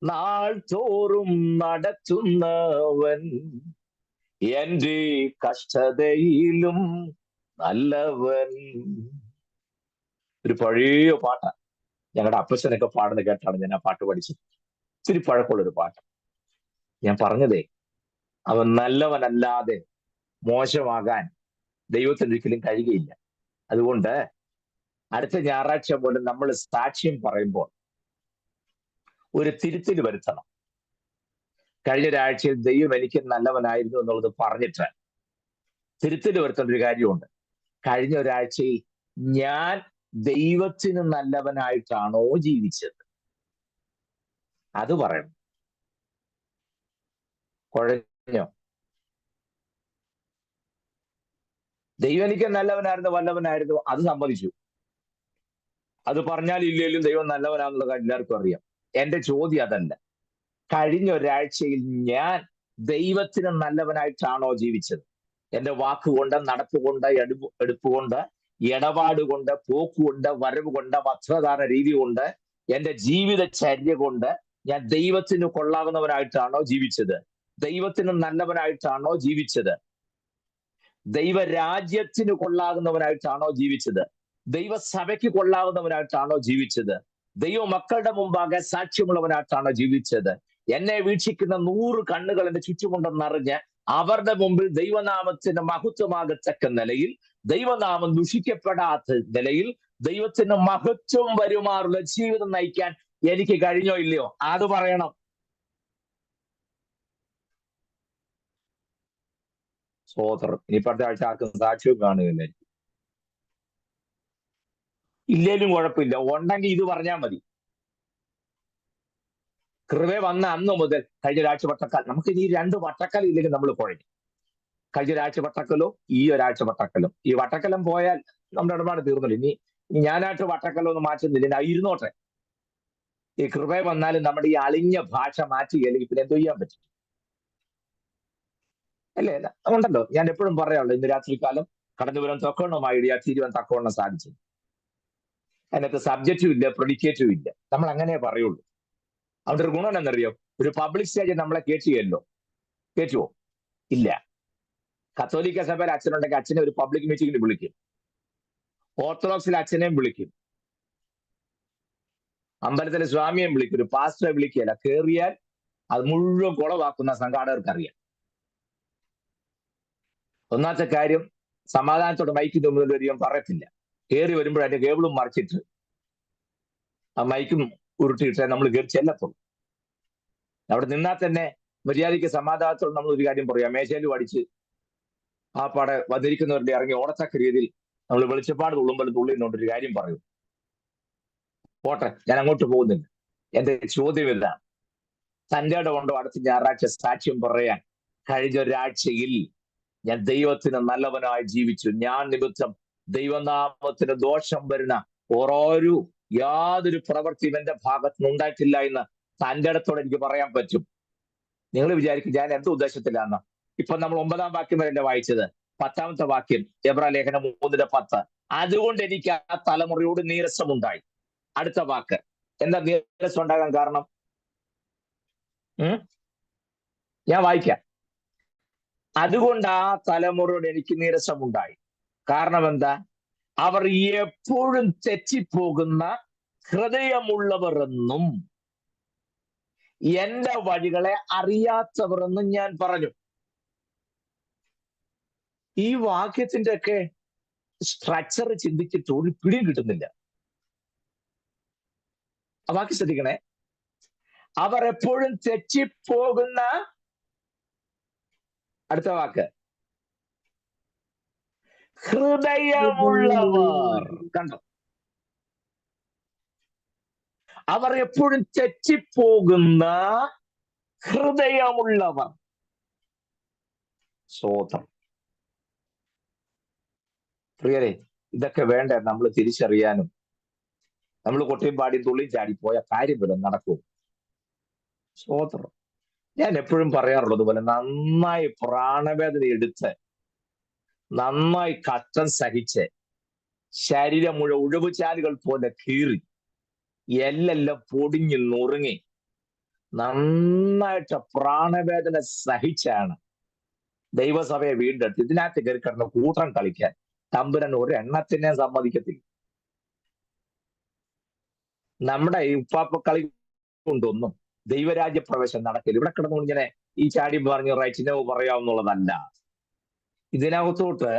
നാൾ തോറും നടത്തുന്നവൻ, എന്റെ കഷ്ടതയിലും നല്ലവൻ. ഒരു പഴയ പാട്ടാണ്. ഞങ്ങളുടെ അപ്പച്ചനൊക്കെ പാടുന്ന കേട്ടാണ് ഞാൻ ആ പാട്ട് പഠിച്ചത്. ഇത്തിരി പഴക്കമുള്ളൊരു പാട്ട്. ഞാൻ പറഞ്ഞതേ, അവൻ നല്ലവനല്ലാതെ മോശമാകാൻ ദൈവത്തിന് ഒരിക്കലും കഴിയുകയില്ല. അതുകൊണ്ട് അടുത്ത ഞായറാഴ്ച പോലും നമ്മൾ സാക്ഷ്യം പറയുമ്പോൾ ഒരു തിരുത്തിൽ വരുത്തണം. കഴിഞ്ഞ ഒരാഴ്ചയിൽ ദൈവം എനിക്ക് നല്ലവനായിരുന്നു എന്നുള്ളത് പറഞ്ഞിട്ട് തിരുത്തിൽ വരുത്തേണ്ട ഒരു കാര്യമുണ്ട്. കഴിഞ്ഞ ഒരാഴ്ചയിൽ ഞാൻ ദൈവത്തിന് നല്ലവനായിട്ടാണോ ജീവിച്ചത്? അത് പറയണം. കുഴഞ്ഞോ? ദൈവം എനിക്ക് നല്ലവനായിരുന്നു, വല്ലവനായിരുന്നു, അത് സമ്മതിച്ചു. അത് പറഞ്ഞാൽ ഇല്ലെങ്കിലും ദൈവം നല്ലവനാന്നുള്ള കാര്യം എല്ലാവർക്കും അറിയാം. എന്റെ ചോദ്യം അതല്ല. കഴിഞ്ഞ ഒരാഴ്ചയിൽ ഞാൻ ദൈവത്തിന് നല്ലവനായിട്ടാണോ ജീവിച്ചത്? എന്റെ വാക്കുകൊണ്ട്, നടപ്പുകൊണ്ട്, എടുപ്പുകൊണ്ട്, ഇടപാടുകൊണ്ട്, പോക്കുകൊണ്ട്, വരവ് കൊണ്ട്, വസ്ത്രധാരണ രീതി കൊണ്ട്, എന്റെ ജീവിതചര്യ കൊണ്ട് ഞാൻ ദൈവത്തിന് കൊള്ളാവുന്നവനായിട്ടാണോ ജീവിച്ചത്? ദൈവത്തിന് നല്ലവനായിട്ടാണോ ജീവിച്ചത്? ദൈവരാജ്യത്തിന് കൊള്ളാകുന്നവനായിട്ടാണോ ജീവിച്ചത്? ദൈവസഭയ്ക്ക് കൊള്ളാകുന്നവനായിട്ടാണോ ജീവിച്ചത്? ദൈവ മക്കളുടെ മുമ്പാകെ സാക്ഷ്യമുള്ളവനായിട്ടാണോ ജീവിച്ചത്? എന്നെ വീക്ഷിക്കുന്ന 100 കണ്ണുകൾ എന്റെ ചുറ്റുമുണ്ടെന്നറിഞ്ഞ് അവരുടെ മുമ്പിൽ ദൈവനാമത്തിന് മഹത്വമാകത്തക്ക നിലയിൽ, ദൈവനാമം ദുഷിക്കപ്പെടാത്ത നിലയിൽ ദൈവത്തിന് മഹത്വം വരുമാറുള്ള ജീവിതം നയിക്കാൻ എനിക്ക് കഴിഞ്ഞോ ഇല്ലയോ? അത് പറയണം. സ്തോത്രം. ഇനി അടുത്ത ആഴ്ച ആർക്കും സാക്ഷ്യവും കാണുകയില്ല. ഇല്ലേലും കുഴപ്പമില്ല, ഉണ്ടെങ്കിൽ ഇത് പറഞ്ഞാൽ മതി. കൃപ വന്ന അന്ന് മുതൽ കഴിഞ്ഞ ഒരാഴ്ച വട്ടക്കാൽ, നമുക്ക് ഇനി 2 വട്ടക്കാലം ഇല്ലെങ്കിൽ നമ്മൾ കുഴഞ്ഞു. കഴിഞ്ഞ ഒരാഴ്ച വട്ടക്കലോ ഈ ഒരാഴ്ച വട്ടക്കലും. ഈ വട്ടക്കലം പോയാൽ നമ്മുടെ ഇടപാട് തീർന്നില്ല. ഇനി ഞാനായിട്ട് വട്ടക്കലം ഒന്ന് മാറ്റുന്നില്ല, ഇരുന്നോട്ടെ. ഈ കൃപ വന്നാലും നമ്മുടെ ഈ അളിഞ്ഞ ഭാഷ മാറ്റുകയില്ലെങ്കിൽ പിന്നെ എന്തോ ചെയ്യാൻ പറ്റും? അല്ലേ? അതുകൊണ്ടല്ലോ ഞാൻ എപ്പോഴും പറയാറുള്ളൂ, ഇന്ന് രാത്രികാലം കടന്നുവരാൻ തക്കവണ്ണമായി തീരുവാൻ തക്കവണ്ണം സാധിച്ചു. അതിനകത്ത് സബ്ജക്റ്റും ഇല്ല, പ്രെഡിക്കേറ്റും ഇല്ല. നമ്മൾ അങ്ങനെ പറയുള്ളൂ. അവിടെ ഒരു ഗുണം എന്നറിയോ? ഒരു പബ്ലിക് സ്റ്റേജിൽ നമ്മളെ കേട്ടുകയല്ലോ. കേട്ടുവോ? ഇല്ല. കത്തോലിക്ക സഭയിൽ അച്ഛനുണ്ടെങ്കിൽ അച്ഛനെ ഒരു പബ്ലിക് മീറ്റിംഗിന് വിളിക്കും. ഓർത്തഡോക്സിൽ അച്ഛനെയും വിളിക്കും. അമ്പലത്തിലെ സ്വാമിയെയും വിളിക്കും. ഒരു പാസ്റ്ററെ വിളിക്കുകയല്ല. കയറിയാൽ അത് മുഴുവൻ കുളവാക്കുന്ന സംഘാടകർക്ക് അറിയാം. ഒന്നാമത്തെ കാര്യം, സമാധാനത്തോടെ മൈക്കിന്റെ മുമ്പിൽ വരികയും പറയത്തില്ല. കയറി വരുമ്പോൾ അതിന്റെ കേബിളും മറിച്ചിട്ട് ആ മൈക്കും ഉരുട്ടിയിട്ട് നമ്മൾ കയറി ചെല്ലത്തുള്ളൂ. അവിടെ നിന്നാൽ തന്നെ മര്യാദയ്ക്ക് സമാധാനത്തോട് നമ്മൾ ഒരു കാര്യം പറയാം. മേശയിലും അടിച്ച് ആ പാടെ വന്നിരിക്കുന്നവരുടെ ഇറങ്ങി ഓടത്തക്ക രീതിയിൽ നമ്മൾ വെളിച്ചപ്പാട് തുള്ളുമ്പോൾ തുള്ളിന്നുകൊണ്ടൊരു കാര്യം പറയും. പോട്ടെ, ഞാൻ അങ്ങോട്ട് പോകുന്നില്ല. എന്റെ ചോദ്യം ഇതാണ്, തൻ്റെ കൊണ്ടോ അടുത്ത ഞായറാഴ്ച സാക്ഷ്യം പറയാൻ കഴിഞ്ഞ ഒരാഴ്ചയിൽ ഞാൻ ദൈവത്തിന് നല്ലവനായി ജീവിച്ചു, ഞാൻ നിമിത്തം ദൈവനാമത്തിന് ദോഷം വരുന്ന യാതൊരു പ്രവൃത്തിയും എന്റെ ഭാഗത്ത് നിന്ന് ഉണ്ടായിട്ടില്ല എന്ന് തൻ്റെ അടുത്തോടെ എനിക്ക് പറയാൻ പറ്റും. നിങ്ങൾ വിചാരിക്കും ഞാൻ എന്ത് ഉദ്ദേശത്തിലാന്ന്? ഇപ്പൊ നമ്മൾ 9-ാം വാക്യം വരെ വായിച്ചത്. 10-ാമത്തെ വാക്യം എബ്രായ ലേഖനം 3:10. അതുകൊണ്ട് എനിക്ക് ആ തലമുറയോട് നീരസമുണ്ടായി. അടുത്ത വാക്ക് എന്താ നീരസം ഉണ്ടാകാൻ കാരണം? ഞാൻ വായിക്കാം. അതുകൊണ്ട് ആ തലമുറയോട് എനിക്ക് നീരസമുണ്ടായി. കാരണം എന്താ? അവർ എപ്പോഴും തെറ്റിപ്പോകുന്ന ഹൃദയമുള്ളവർ എന്നും എന്റെ വഴികളെ അറിയാത്തവർ എന്നും ഞാൻ പറഞ്ഞു. ഈ വാക്യത്തിന്റെ ഒക്കെ സ്ട്രക്ചർ ചിന്തിച്ചിട്ട് ഒരു പിടിയും കിട്ടുന്നില്ല. ആ വാക്യം ശ്രദ്ധിക്കണേ. അവർ എപ്പോഴും തെറ്റിപ്പോകുന്ന, അടുത്ത വാക്ക്, ഹൃദയമുള്ളവർ. കണ്ടോ? അവർ എപ്പോഴും തെറ്റിപ്പോകുന്ന ഹൃദയമുള്ളവർ. സ്വോത്രം. പ്രിയരെ, ഇതൊക്കെ വേണ്ടേ നമ്മൾ തിരിച്ചറിയാനും? നമ്മൾ കൊട്ടിയും പാടിയും തുള്ളിയും ചാടി പോയ കാര്യം പോലും നടക്കൂ. സ്വോത്രം. ഞാൻ എപ്പോഴും പറയാറുള്ളത് പോലെ നന്നായി പ്രാണവേദന എടുത്ത്, നന്നായി കഷ്ടം സഹിച്ച്, ശരീരം മുഴുവൻ ഉഴവുചാലുകൾ പോലെ കീറി, എല്ലെല്ലാം പൊടിഞ്ഞു നുറുങ്ങി, നന്നായിട്ട് പ്രാണവേദന സഹിച്ചാണ് ദൈവസഭയെ വീണ്ടെടുത്ത് ഇതിനകത്ത് കയറി കിടന്ന് കൂട്ടം കളിക്കാൻ തമ്പുരാൻ ഒരു എണ്ണത്തിനെ സമ്മതിക്കത്തില്ല. നമ്മുടെ ഈ ഉപ്പാപ്പ കളി കൊണ്ടൊന്നും ദൈവരാജ്യ പ്രവേശനം നടക്കില്ല. ഇവിടെ കിടന്നു ഇങ്ങനെ ഈ ചാടി പറഞ്ഞു റൈറ്റിനോ പറയാവുന്നുള്ളതല്ല. ഇതിനകത്തോട്ട്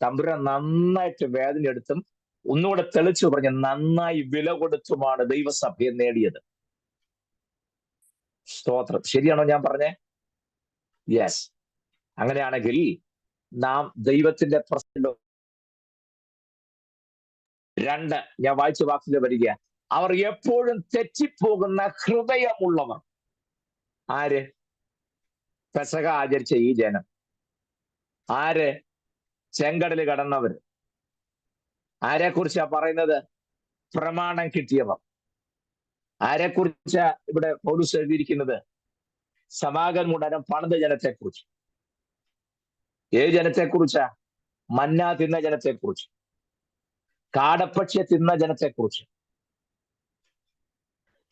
തമ്പുരാൻ നന്നായിട്ട് വേദന എടുത്തും ഒന്നുകൂടെ തെളിച്ചു പറഞ്ഞ് നന്നായി വില കൊടുത്തുമാണ് ദൈവസഭയെ നേടിയത്. സ്തോത്രം. ശരിയാണോ ഞാൻ പറഞ്ഞേ? യെസ്. അങ്ങനെയാണെങ്കിൽ നാം ദൈവത്തിന്റെ പ്രശ്നം 2 ഞാൻ വായിച്ച വാക്കിൽ വരിക, അവർ എപ്പോഴും തെറ്റിപ്പോകുന്ന ഹൃദയമുള്ളവർ. ആര്? പെസഹ ആചരിച്ച ഈ ജനം. ആര്? ചെങ്കടൽ കടന്നവർ. ആരെ കുറിച്ചാ പറയുന്നത്? പ്രമാണം കിട്ടിയവർ. ആരെ കുറിച്ചാ ഇവിടെ പൗലോസ് എഴുതിയിരിക്കുന്നത്? സമാഗമ കൂടാരം പണിത ജനത്തെക്കുറിച്ച്. ഏത് ജനത്തെക്കുറിച്ചാ? മന്ന തിന്ന ജനത്തെക്കുറിച്ച്, കാടപ്പക്ഷിയെ തിന്ന ജനത്തെക്കുറിച്ച്,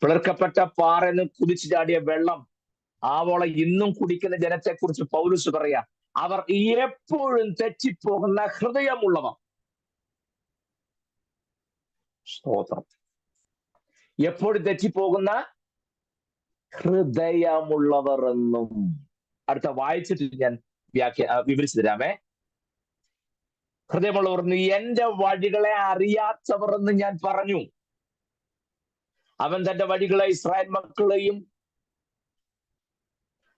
പിളർക്കപ്പെട്ട പാറന്ന് കുതിച്ചു ചാടിയ വെള്ളം ആവോളം ഇന്നും കുടിക്കുന്ന ജനത്തെക്കുറിച്ച് പൗലോസ് പറയാ, അവർ എപ്പോഴും തെറ്റിപ്പോകുന്ന ഹൃദയമുള്ളവർ. സ്തോത്രം. എപ്പോഴും തെറ്റിപ്പോകുന്ന ഹൃദയമുള്ളവർ എന്നും. അടുത്ത വായിച്ചിട്ട് ഞാൻ വിവരിച്ചു തരാമേ. ഹൃദയമുള്ളവർ എന്റെ വഴികളെ അറിയാത്തവർ എന്ന് ഞാൻ പറഞ്ഞു. അവൻ തന്റെ വഴികളെ ഇസ്രായേൽ മക്കളെയും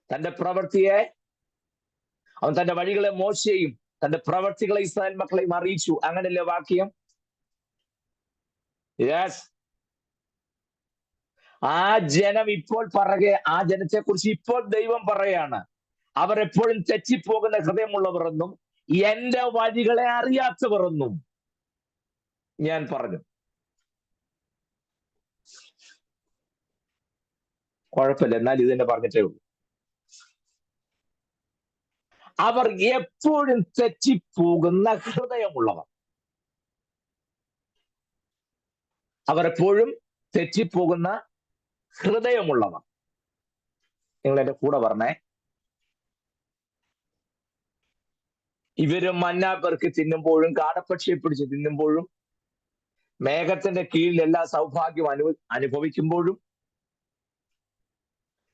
തന്റെ പ്രവൃത്തിയെ, അവൻ തന്റെ വഴികളെ മോശയെയും തന്റെ പ്രവൃത്തികളെ ഇസ്രായേൽ മക്കളെയും അറിയിച്ചു. അങ്ങനല്ലേ വാക്യം? യെസ്. ആ ജനം ഇപ്പോൾ പറകെ, ആ ജനത്തെ കുറിച്ച് ഇപ്പോൾ ദൈവം പറയാണ്, അവർ എപ്പോഴും തെറ്റിപ്പോകുന്ന ഹൃദയമുള്ളവർ എന്നും എന്റെ വഴികളെ അറിയാത്തവർ എന്നും ഞാൻ പറഞ്ഞു. കുഴപ്പമില്ല, എന്നാൽ ഇത് തന്നെ പറഞ്ഞിട്ടേ ഉള്ളൂ. അവർ എപ്പോഴും തെറ്റിപ്പോകുന്ന ഹൃദയമുള്ളവർ. അവർ എപ്പോഴും തെറ്റിപ്പോകുന്ന ഹൃദയമുള്ളവർ. നിങ്ങൾ എന്റെ കൂടെ പറഞ്ഞേ. ഇവര് മന്ന പെറുക്കി തിന്നുമ്പോഴും കാടപ്പക്ഷിയെ പിടിച്ച് തിന്നുമ്പോഴും മേഘത്തിന്റെ കീഴിൽ എല്ലാ സൗഭാഗ്യവും അനുഭവിക്കുമ്പോഴും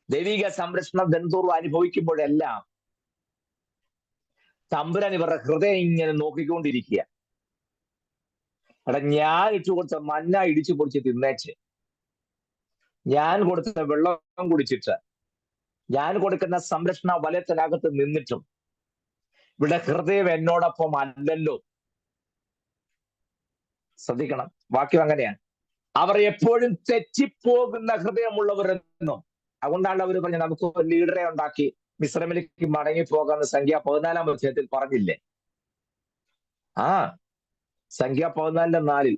ദൈവിക സംരക്ഷണം ദിനംതോറും അനുഭവിക്കുമ്പോഴെല്ലാം തമ്പുരാൻ ഇവരുടെ ഹൃദയം ഇങ്ങനെ നോക്കിക്കൊണ്ടിരിക്കുക. എടാ, ഞാൻ ഇട്ടു കൊടുത്ത മന്ന ഇടിച്ചു പൊടിച്ച് തിന്നേച്ച്, ഞാൻ കൊടുത്ത വെള്ളം കുടിച്ചിട്ട്, ഞാൻ കൊടുക്കുന്ന സംരക്ഷണ വലയത്തിനകത്ത് നിന്നിട്ടും ഇവിടെ ഹൃദയം എന്നോടൊപ്പം അല്ലല്ലോ. ശ്രദ്ധിക്കണം, വാക്യം അങ്ങനെയാണ്. അവർ എപ്പോഴും തെറ്റിപ്പോകുന്ന ഹൃദയമുള്ളവരെന്നും. അതുകൊണ്ടാണ് അവർ പറഞ്ഞത് നമുക്ക് ഒരു ലീഡറെ ഉണ്ടാക്കി മിസ്രൈമിലേക്ക് മടങ്ങി പോകാമെന്ന് സംഖ്യ 14 അധ്യായത്തിൽ പറഞ്ഞില്ലേ? സംഖ്യ 14:4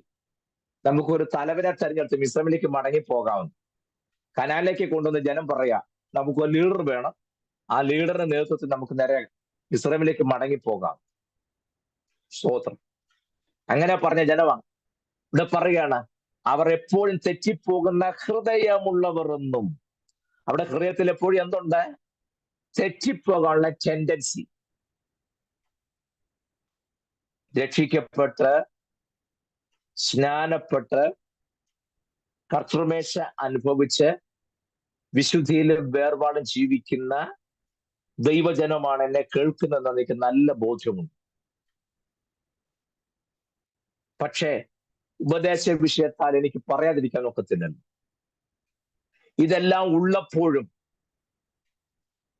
നമുക്കൊരു തലവനെ തെരഞ്ഞെടുത്ത് മിസ്രൈമിലേക്ക് മടങ്ങി പോകാമെന്ന്. കനാലിലേക്ക് കൊണ്ടുവന്ന് ജനം പറയാ, നമുക്കൊരു ലീഡർ വേണം, ആ ലീഡറിന്റെ നേതൃത്വത്തിൽ നമുക്ക് നേരെ മിസ്രൈമിലേക്ക് മടങ്ങി പോകാം. സ്തോത്രം. അങ്ങനെ പറഞ്ഞ ജനമാണ് ഇവിടെ പറയുകയാണ്, അവർ എപ്പോഴും തെറ്റിപ്പോകുന്ന ഹൃദയമുള്ളവർ എന്നും. അവിടെ ഹൃദയത്തിൽ എപ്പോഴും എന്തുണ്ട്? തെറ്റിപ്പോകാനുള്ള ടെൻഡൻസി. രക്ഷിക്കപ്പെട്ട് സ്നാനപ്പെട്ട് കർത്തൃമേശ അനുഭവിച്ച് വിശുദ്ധിയിലും വേർപാടും ജീവിക്കുന്ന ദൈവജനമാണ് എന്നെ കേൾക്കുന്നതെന്ന് എനിക്ക് നല്ല ബോധ്യമുണ്ട്. പക്ഷേ ഉപദേശ വിഷയത്താൽ എനിക്ക് പറയാതിരിക്കാൻ ഒക്കത്തില്ലല്ലോ. ഇതെല്ലാം ഉള്ളപ്പോഴും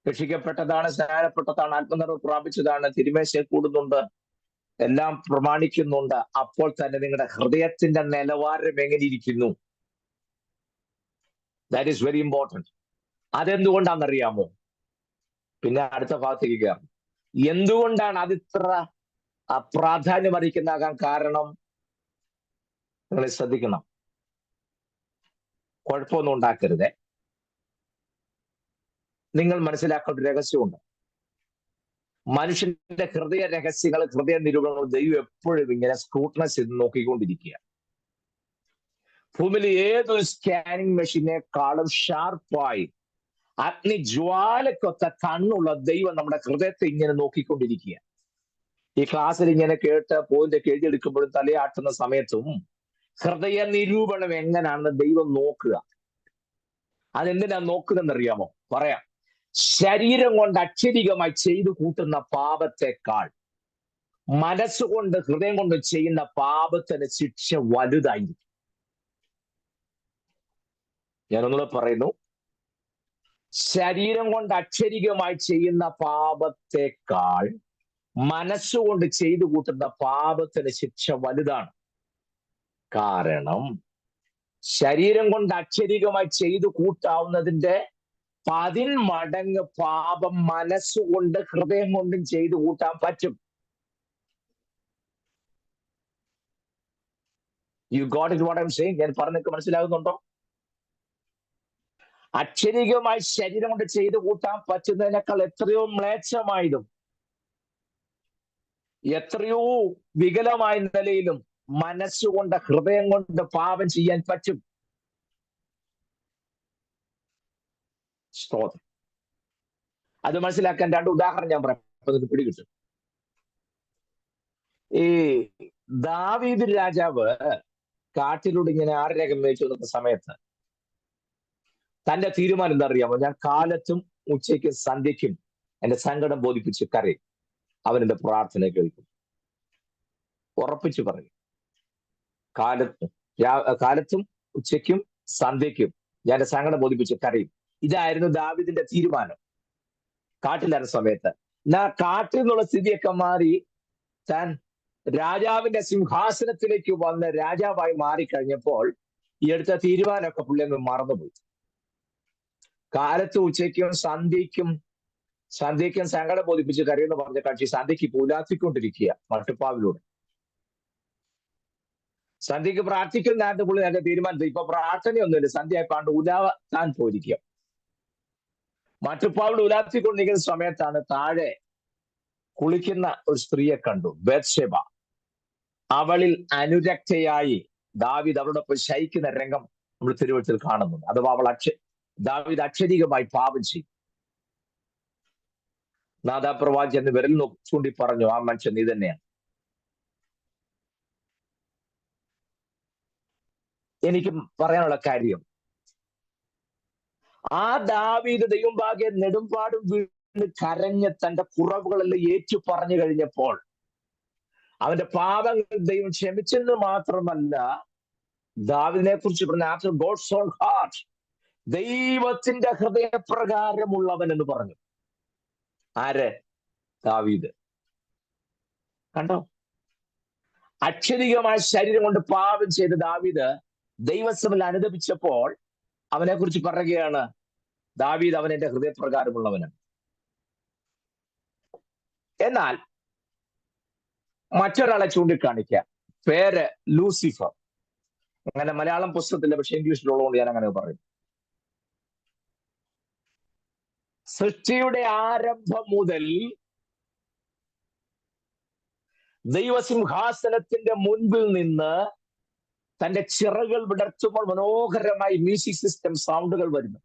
രക്ഷിക്കപ്പെട്ടതാണ്, സ്നാനപ്പെട്ടതാണ്, ആത്മനിർഭർ പ്രാപിച്ചതാണ്, തിരുമേശയെ കൂടുന്നുണ്ട്, എല്ലാം പ്രമാണിക്കുന്നുണ്ട്. അപ്പോൾ തന്നെ നിങ്ങളുടെ ഹൃദയത്തിന്റെ നിലവാരം എങ്ങനെ ഇരിക്കുന്നു? That is very important. അതെന്തുകൊണ്ടാണെന്നറിയാമോ? പിന്നെ അടുത്ത ഭാഗത്തേക്ക് കയറും. എന്തുകൊണ്ടാണ് അതിത്ര പ്രാധാന്യം അറിയിക്കുന്നതാകാൻ കാരണം? നിങ്ങൾ ശ്രദ്ധിക്കണം, കുഴപ്പമൊന്നും ഉണ്ടാക്കരുതേ. നിങ്ങൾ മനസ്സിലാക്കേണ്ട ഒരു രഹസ്യമുണ്ട്. മനുഷ്യന്റെ ഹൃദയ രഹസ്യങ്ങൾ, ഹൃദയ നിരൂപണങ്ങൾ ദൈവം എപ്പോഴും ഇങ്ങനെ സ്ക്രൂട്ടനൈസ് ചെയ്ത് നോക്കിക്കൊണ്ടിരിക്കുക. ഭൂമിയിലെ ഏതൊരു സ്കാനിങ് മെഷീനേക്കാളും ഷാർപ്പായി അഗ്നിജ്വാലക്കൊത്ത കണ്ണുള്ള ദൈവം നമ്മുടെ ഹൃദയത്തെ ഇങ്ങനെ നോക്കിക്കൊണ്ടിരിക്കുക. ഈ ക്ലാസ്സിൽ ഇങ്ങനെ കേട്ട് പോയിന്റ് എഴുതിയെടുക്കുമ്പോഴും തലയാട്ടുന്ന സമയത്തും ഹൃദയ നിരൂപണം എങ്ങനെയാണെന്ന് ദൈവം നോക്കുക. അതെന്തിനാ നോക്കുന്നതെന്നറിയാമോ? പറയാം. ശരീരം കൊണ്ട് അക്ഷരികമായി ചെയ്തു കൂട്ടുന്ന പാപത്തെക്കാൾ മനസ്സുകൊണ്ട് ഹൃദയം കൊണ്ട് ചെയ്യുന്ന പാപത്തിന് ശിക്ഷ വലുതായിരിക്കും. ഞാനൊന്നുകൂടെ പറയുന്നു, ശരീരം കൊണ്ട് അക്ഷരികമായി ചെയ്യുന്ന പാപത്തെക്കാൾ മനസ്സുകൊണ്ട് ചെയ്തു കൂട്ടുന്ന പാപത്തിന് ശിക്ഷ വലുതാണ്. കാരണം ശരീരം കൊണ്ട് അക്ഷരികമായി ചെയ്തു കൂട്ടാവുന്നതിന്റെ 10 മടങ്ങ് പാപം മനസ്സുകൊണ്ട് ഹൃദയം കൊണ്ടും ചെയ്തു കൂട്ടാൻ പറ്റും. You got it what I am saying? ഞാൻ പറഞ്ഞൊക്കെ മനസ്സിലാകുന്നുണ്ടോ? അക്ഷരികമായി ശരീരം കൊണ്ട് ചെയ്തു കൂട്ടാൻ പറ്റുന്നതിനേക്കാൾ എത്രയോ മ്ലേച്ഛമായതും എത്രയോ വികലമായ നിലയിലും മനസ്സുകൊണ്ട് ഹൃദയം കൊണ്ട് പാപം ചെയ്യാൻ പറ്റും. സ്തോത്രം. അത് മനസ്സിലാക്കാൻ 2 ഉദാഹരണം ഞാൻ പറയാം, അപ്പൊ ഇത് പിടികിട്ടും. ഈ ദാവീദ് രാജാവ് കാട്ടിലൂടെ ഇങ്ങനെ ആരേഖം മേയിച്ചു നിൽക്കുന്ന സമയത്ത് തന്റെ തീരുമാനം എന്താ അറിയാമോ? ഞാൻ കാലത്തും ഉച്ചയ്ക്കും സന്ധ്യയ്ക്കും എന്റെ സങ്കടം ബോധിപ്പിച്ച് കരയും, അവൻ എന്റെ പ്രാർത്ഥന കേൾക്കും. ഉറപ്പിച്ചു പറയും, കാലത്തും ഉച്ചയ്ക്കും സന്ധ്യയ്ക്കും ഞാൻ എന്റെ സങ്കടം ബോധിപ്പിച്ച് കരയും. ഇതായിരുന്നു ദാവീദിന്റെ തീരുമാനം കാട്ടിലായിരുന്ന സമയത്ത്. കാട്ടിൽ നിന്നുള്ള സ്ഥിതിയൊക്കെ മാറി താൻ രാജാവിന്റെ സിംഹാസനത്തിലേക്ക് വന്ന് രാജാവായി മാറിക്കഴിഞ്ഞപ്പോൾ ഈ എടുത്ത തീരുമാനമൊക്കെ പുള്ളി അങ്ങ് മറന്നുപോയി. കാലത്തും ഉച്ചയ്ക്കും സന്ധ്യയ്ക്കും സങ്കടം ബോധിപ്പിച്ച് കരയെന്ന് പറഞ്ഞ കക്ഷി സന്ധ്യയ്ക്ക് പുലാത്തിക്കൊണ്ടിരിക്കുക മട്ടുപ്പാവിലൂടെ. സന്ധ്യക്ക് പ്രാർത്ഥിക്കുന്നതായിട്ട് പുള്ളി നേരത്തെ തീരുമാനിച്ചു. ഇപ്പൊ പ്രാർത്ഥനയൊന്നുമില്ല, സന്ധ്യ പാണ്ട് ഉലാത്താൻ പോയിരിക്കുക. മട്ടുപ്പാവിൽ ഉലാത്തിക്കൊണ്ടിരിക്കുന്ന സമയത്താണ് താഴെ കുളിക്കുന്ന ഒരു സ്ത്രീയെ കണ്ടു, ബത്ശേബ. അവളിൽ അനുരക്തയായി ദാവീദ് അവളോടൊപ്പം ശയിക്കുന്ന രംഗം നമ്മൾ തിരുവചനത്തിൽ കാണുന്നുണ്ട്. അഥവാ ദാവീദ് അക്ഷരികമായി പാപം ചെയ്യും. നാദാപ്രവാചകൻ എന്ന് വിരൽ ചൂണ്ടി പറഞ്ഞു, ആ മനുഷ്യൻ നീ തന്നെയാണ്. എനിക്ക് പറയാനുള്ള കാര്യം, ആ ദാവീദ് ദൈവമുമ്പാകെ നെടുമ്പാടും വീണ് കരഞ്ഞ് തന്റെ കുറവുകളെല്ലാം ഏറ്റു പറഞ്ഞു കഴിഞ്ഞപ്പോൾ അവന്റെ പാപങ്ങൾ ദൈവം ക്ഷമിച്ചെന്ന് മാത്രമല്ല, ദാവീദിനെ കുറിച്ച് പറഞ്ഞ ആഫ്റ്റർ ഗോഡ്സ് ഓൺ ഹാർട്ട്, ദൈവത്തിന്റെ ഹൃദയപ്രകാരമുള്ളവൻ എന്ന് പറഞ്ഞു. ആര്? ദാവീദ്. കണ്ടോ? അക്ഷരികമായ ശരീരം കൊണ്ട് പാപം ചെയ്ത ദാവീദ് ദൈവസഭയിൽ അനുദപിച്ചപ്പോൾ അവനെ കുറിച്ച് പറയുകയാണ്, ദാവീദ് അവൻ എന്റെ ഹൃദയപ്രകാരമുള്ളവനാണ്. എന്നാൽ മറ്റൊരാളെ ചൂണ്ടിക്കാണിക്കാം, പേര് ലൂസിഫർ. അങ്ങനെ മലയാളം പുസ്തകത്തില്ല, പക്ഷെ ഇംഗ്ലീഷിലുള്ളതുകൊണ്ട് ഞാൻ അങ്ങനെ പറയും. സൃഷ്ടിയുടെ ആരംഭം മുതൽ ദൈവസിംഹാസനത്തിന്റെ മുൻപിൽ നിന്ന് തന്റെ ചിറകൾ വിടർത്തുമ്പോൾ മനോഹരമായി മ്യൂസിക് സിസ്റ്റം സൗണ്ടുകൾ വരുന്നു.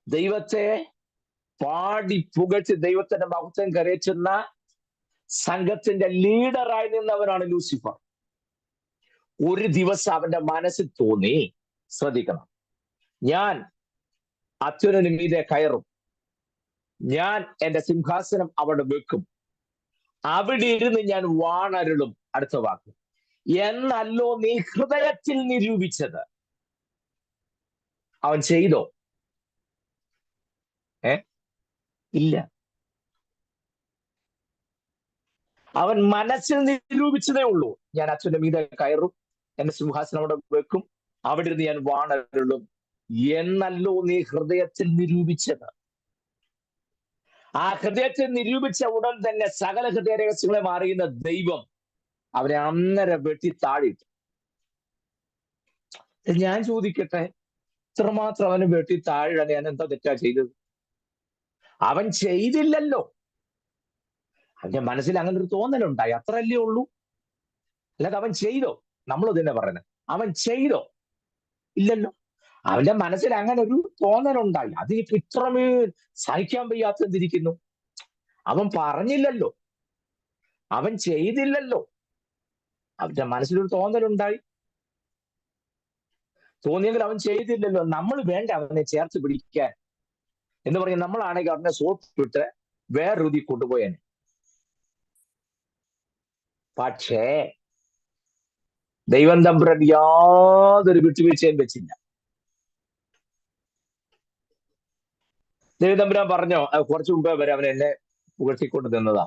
ദൈവത്തെ പാടി പുകഴ്ത്തി ദൈവത്തിന്റെ മഹത്വം കരയിച്ചുന്ന സംഘത്തിന്റെ ലീഡറായി നിന്നവനാണ് ലൂസിഫർ. ഒരു ദിവസം അവന്റെ മനസ്സിൽ തോന്നി, ശ്രദ്ധിക്കണം, ഞാൻ അത്യുന്നതിന് മീതെ കയറും, ഞാൻ എന്റെ സിംഹാസനം അവിടെ വെക്കും, അവിടെ ഇരുന്ന് ഞാൻ വാണരുളും. അടുത്ത വാക്ക്, എന്നല്ലോ നീ ഹൃദയത്തിൽ നിരൂപിച്ചത്. അവൻ ചെയ്തോ? ഇല്ല. അവൻ മനസ്സിൽ നിരൂപിച്ചതേ ഉള്ളൂ, ഞാൻ അച്ഛന്റെ മീതെ കയറും, എന്റെ സിംഹാസനം അവിടെ വെക്കും, അവിടെ ഇരുന്ന് ഞാൻ വാണരുളും. എന്നല്ലോ നീ ഹൃദയത്തിൽ നിരൂപിച്ചത്. ആ ഹൃദയത്തിൽ നിരൂപിച്ച ഉടൻ തന്നെ സകല ഹൃദയ രഹസ്യങ്ങളെ അറിയുന്ന ദൈവം അവനെ അന്നേരം വെട്ടി താഴിട്ടു. ഞാൻ ചോദിക്കട്ടെ, ഇത്രമാത്രം അവന് വെട്ടി താഴിടാൻ ഞാൻ എന്താ തെറ്റാ ചെയ്തത്? അവൻ ചെയ്തില്ലല്ലോ. അവന്റെ മനസ്സിൽ അങ്ങനെ ഒരു തോന്നലുണ്ടായി, അത്രയല്ലേ ഉള്ളൂ. അല്ലാതെ അവൻ ചെയ്തോ? നമ്മൾ തന്നെ പറയുന്നത്, അവൻ ചെയ്തോ? ഇല്ലല്ലോ. അവന്റെ മനസ്സിൽ അങ്ങനെ ഒരു തോന്നലുണ്ടായി, അതിനിപ്പോ ഇത്രമേൽ സഹിക്കാൻ വയ്യാത്തതിരിക്കുന്നു. അവൻ പറഞ്ഞില്ലല്ലോ, അവൻ ചെയ്തില്ലല്ലോ, അവന്റെ മനസ്സിലൊരു തോന്നലുണ്ടായി. തോന്നിയെങ്കിൽ അവൻ ചെയ്തില്ലല്ലോ. നമ്മൾ വേണ്ട അവനെ ചേർത്ത് പിടിക്കാൻ. എന്ന് പറയും. നമ്മളാണെങ്കിൽ അവനെ സോപ്പിട്ട് വേറൊരുതി കൊണ്ടുപോയേനെ. പക്ഷേ ദൈവം തമ്പുരാൻ യാതൊരു വിട്ടുവീഴ്ചയും വെച്ചില്ല. ദൈവം തമ്പുരാൻ പറഞ്ഞോ, കുറച്ചു മുമ്പേ വരെ അവൻ എന്നെ പുകഴ്ത്തിക്കൊണ്ട് നിന്നതാ.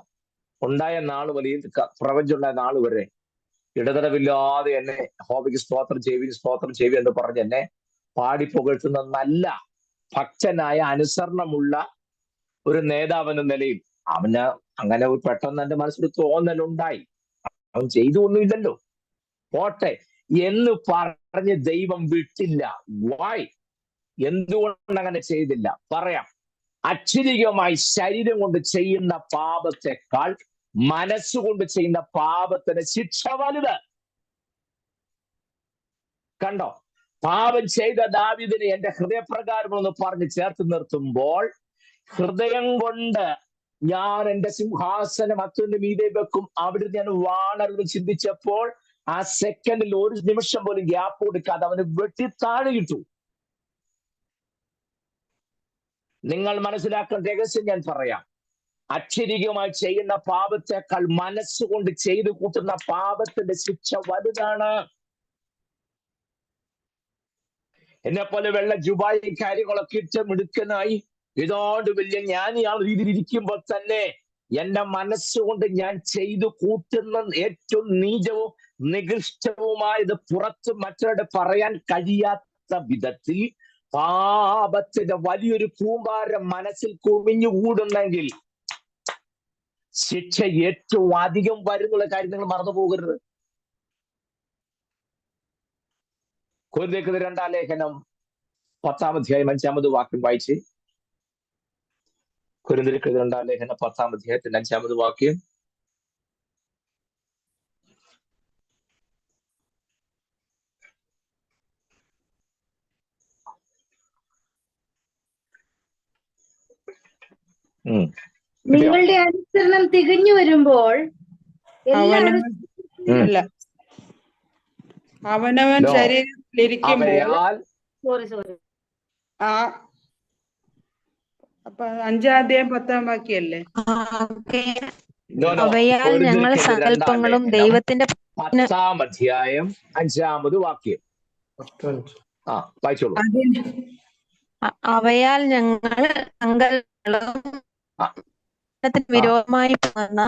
ഉണ്ടായ നാൾ വലിയ പ്രപഞ്ചം ഉണ്ടായ നാൾ വരെ ഇടതടവില്ലാതെ എന്നെ ഹോബിക്ക് സ്തോത്രം ചെയ്വി എന്ന് പറഞ്ഞ് എന്നെ പാടി പുകഴ്ത്തുന്ന നല്ല ഭക്തനായ അനുസരണമുള്ള ഒരു നേതാവ് എന്ന നിലയിൽ അവന് അങ്ങനെ പെട്ടെന്ന് എന്റെ മനസ്സിൽ തോന്നലുണ്ടായി. അവൻ ചെയ്തൊന്നുമില്ലല്ലോ, പോട്ടെ എന്ന് പറഞ്ഞ് ദൈവം വിട്ടില്ല. വായ് എന്തുകൊണ്ട് അങ്ങനെ ചെയ്തില്ല പറയാം. അക്ഷരികമായി ശരീരം കൊണ്ട് ചെയ്യുന്ന പാപത്തെക്കാൾ മനസ്സുകൊണ്ട് ചെയ്യുന്ന പാപത്തിന് ശിക്ഷ വലുത്. കണ്ടോ, പാപം ചെയ്ത ദാവീദിനെ എന്റെ ഹൃദയപ്രകാരം എന്ന് പറഞ്ഞ് ചേർത്ത് നിർത്തുമ്പോൾ, ഹൃദയം കൊണ്ട് ഞാൻ എന്റെ സിംഹാസനം അത്യുന്ന മീതെ വെക്കും, അവിടെ ഞാൻ വാണരുന്ന് ചിന്തിച്ചപ്പോൾ ആ സെക്കൻഡിൽ ഒരു നിമിഷം പോലും ഗ്യാപ്പ് കൊടുക്കാതെ അവന് വെട്ടിത്താഴെ കിട്ടു. നിങ്ങൾ മനസ്സിലാക്കേണ്ട രഹസ്യം ഞാൻ പറയാം. അക്ഷരികമായി ചെയ്യുന്ന പാപത്തെക്കാൾ മനസ്സുകൊണ്ട് ചെയ്തു കൂട്ടുന്ന പാപത്തിന്റെ ശിക്ഷ വലുതാണ്. എന്നെ പോലെ വെള്ള ജുബായി കാര്യങ്ങളൊക്കെ ഇട്ട് മിടുക്കനായി ഏതാണ്ട് വലിയ ജ്ഞാനിയാൾ രീതിയിൽ ഇരിക്കുമ്പോൾ തന്നെ എന്റെ മനസ്സുകൊണ്ട് ഞാൻ ചെയ്തു കൂട്ടുന്ന ഏറ്റവും നീചവും നികൃഷ്ടവുമായത് പുറത്ത് മറ്റവരുടെ പറയാൻ കഴിയാത്ത വിധത്തിൽ പാപത്തിന്റെ വലിയൊരു കൂമ്പാരം മനസ്സിൽ കുമിഞ്ഞുകൂടുന്നെങ്കിൽ ശിക്ഷ ഏറ്റവും അധികം വരുന്നുള്ള കാര്യം നിങ്ങൾ മറന്നു പോകരുത്. കൊരിന്ത്യർക്ക് 2-ാം ലേഖനം 10-ാം അധ്യായം 5-ാമത് വാക്യം വായിച്ച്. കൊരിന്ത്യർക്ക് 2-ാം ലേഖനം 10-ാം അധ്യായത്തിന്റെ 5-ാമത് വാക്യം. നിങ്ങളുടെ അനുസരണം തികഞ്ഞു വരുമ്പോൾ അവനവൻ ശരീരത്തിലിരിക്കുമ്പോൾ അപ്പൊ 5-ാം അധ്യായം 10-ാം വാക്യല്ലേ? അവയാൽ ഞങ്ങൾ സങ്കല്പങ്ങളും ദൈവത്തിന്റെ 10-ാം അധ്യായം 5-ാമത് വാക്യം. വായിച്ചോളൂ. അവയാൽ ഞങ്ങൾ സങ്കല്പങ്ങളും വിരോധമായി പോകുന്ന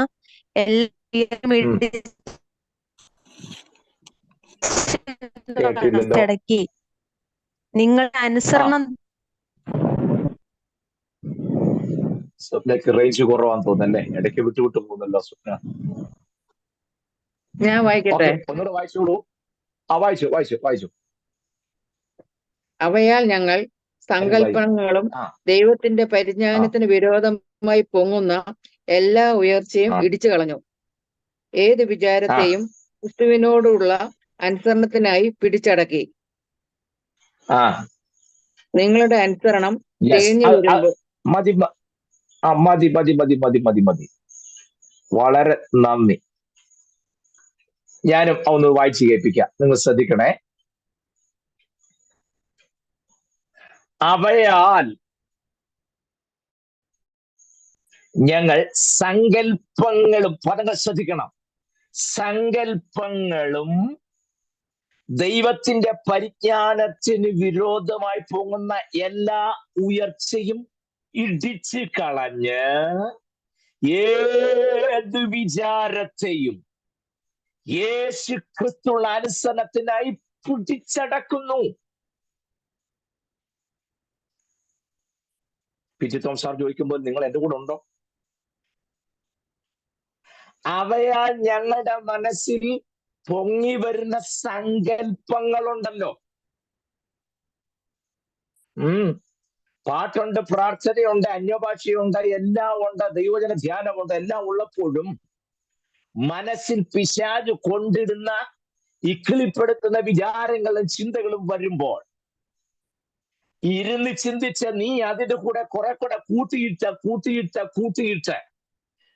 ഇടയ്ക്ക് നിങ്ങളുടെ അനുസരണം സ്വപ്നക്ക് റേഞ്ച് കുറവാന്ന് തോന്നുന്നല്ലേ, ഇടയ്ക്ക് വിട്ടുവിട്ട് പോകുന്നല്ലോ സ്വപ്ന. ഞാൻ വായിക്കട്ടെ? ഒന്നുകൂടെ വായിച്ചോളൂ. വായിച്ചു. അവയാൽ ഞങ്ങൾ സങ്കല്പങ്ങളും ദൈവത്തിന്റെ പരിജ്ഞാനത്തിന് വിരോധമായി പൊങ്ങുന്ന എല്ലാ ഉയർച്ചയും ഇടിച്ചു കളഞ്ഞു. ഏത് വിചാരത്തെയും ക്രിസ്തുവിനോടുള്ള അനുസരണത്തിനായി പിടിച്ചടക്കി. നിങ്ങളുടെ അനുസരണം തേഞ്ഞു വരുമ്പോൾ മതി. വളരെ നന്ദി. ഞാനും ഒന്ന് വായിച്ചു കേൾപ്പിക്കാം, നിങ്ങൾ ശ്രദ്ധിക്കണേ. അവയാൽ ഞങ്ങൾ സങ്കല്പങ്ങളും, പദങ്ങൾ ശ്രദ്ധിക്കണം, സങ്കല്പങ്ങളും ദൈവത്തിന്റെ പരിജ്ഞാനത്തിന് വിരോധമായി പോകുന്ന എല്ലാ ഉയർച്ചയും ഇടിച്ചു കളഞ്ഞ് ഏത് വിചാരത്തെയും യേശു ക്രിസ്തുള്ള അനുസരണത്തിനായി പിടിച്ചടക്കുന്നു. പി.ടി. തോമസ് സാർ ചോദിക്കുമ്പോൾ നിങ്ങൾ എന്റെ കൂടെ ഉണ്ടോ? അവയാൽ ഞങ്ങളുടെ മനസ്സിൽ പൊങ്ങി വരുന്ന സങ്കല്പങ്ങളുണ്ടല്ലോ. പാട്ടുണ്ട്, പ്രാർത്ഥനയുണ്ട്, അന്യഭാഷയുണ്ട്, എല്ലാം ഉണ്ട്, ദൈവജന ധ്യാനമുണ്ട്, എല്ലാം ഉള്ളപ്പോഴും മനസ്സിൽ പിശാച് കൊണ്ടിടുന്ന ഇക്കിളിപ്പെടുത്തുന്ന വിചാരങ്ങളും ചിന്തകളും വരുമ്പോൾ ഇരുന്ന് ചിന്തിച്ച് നീ അതിന്റെ കൂടെ കുറെ കൂടെ കൂട്ടിയിട്ട്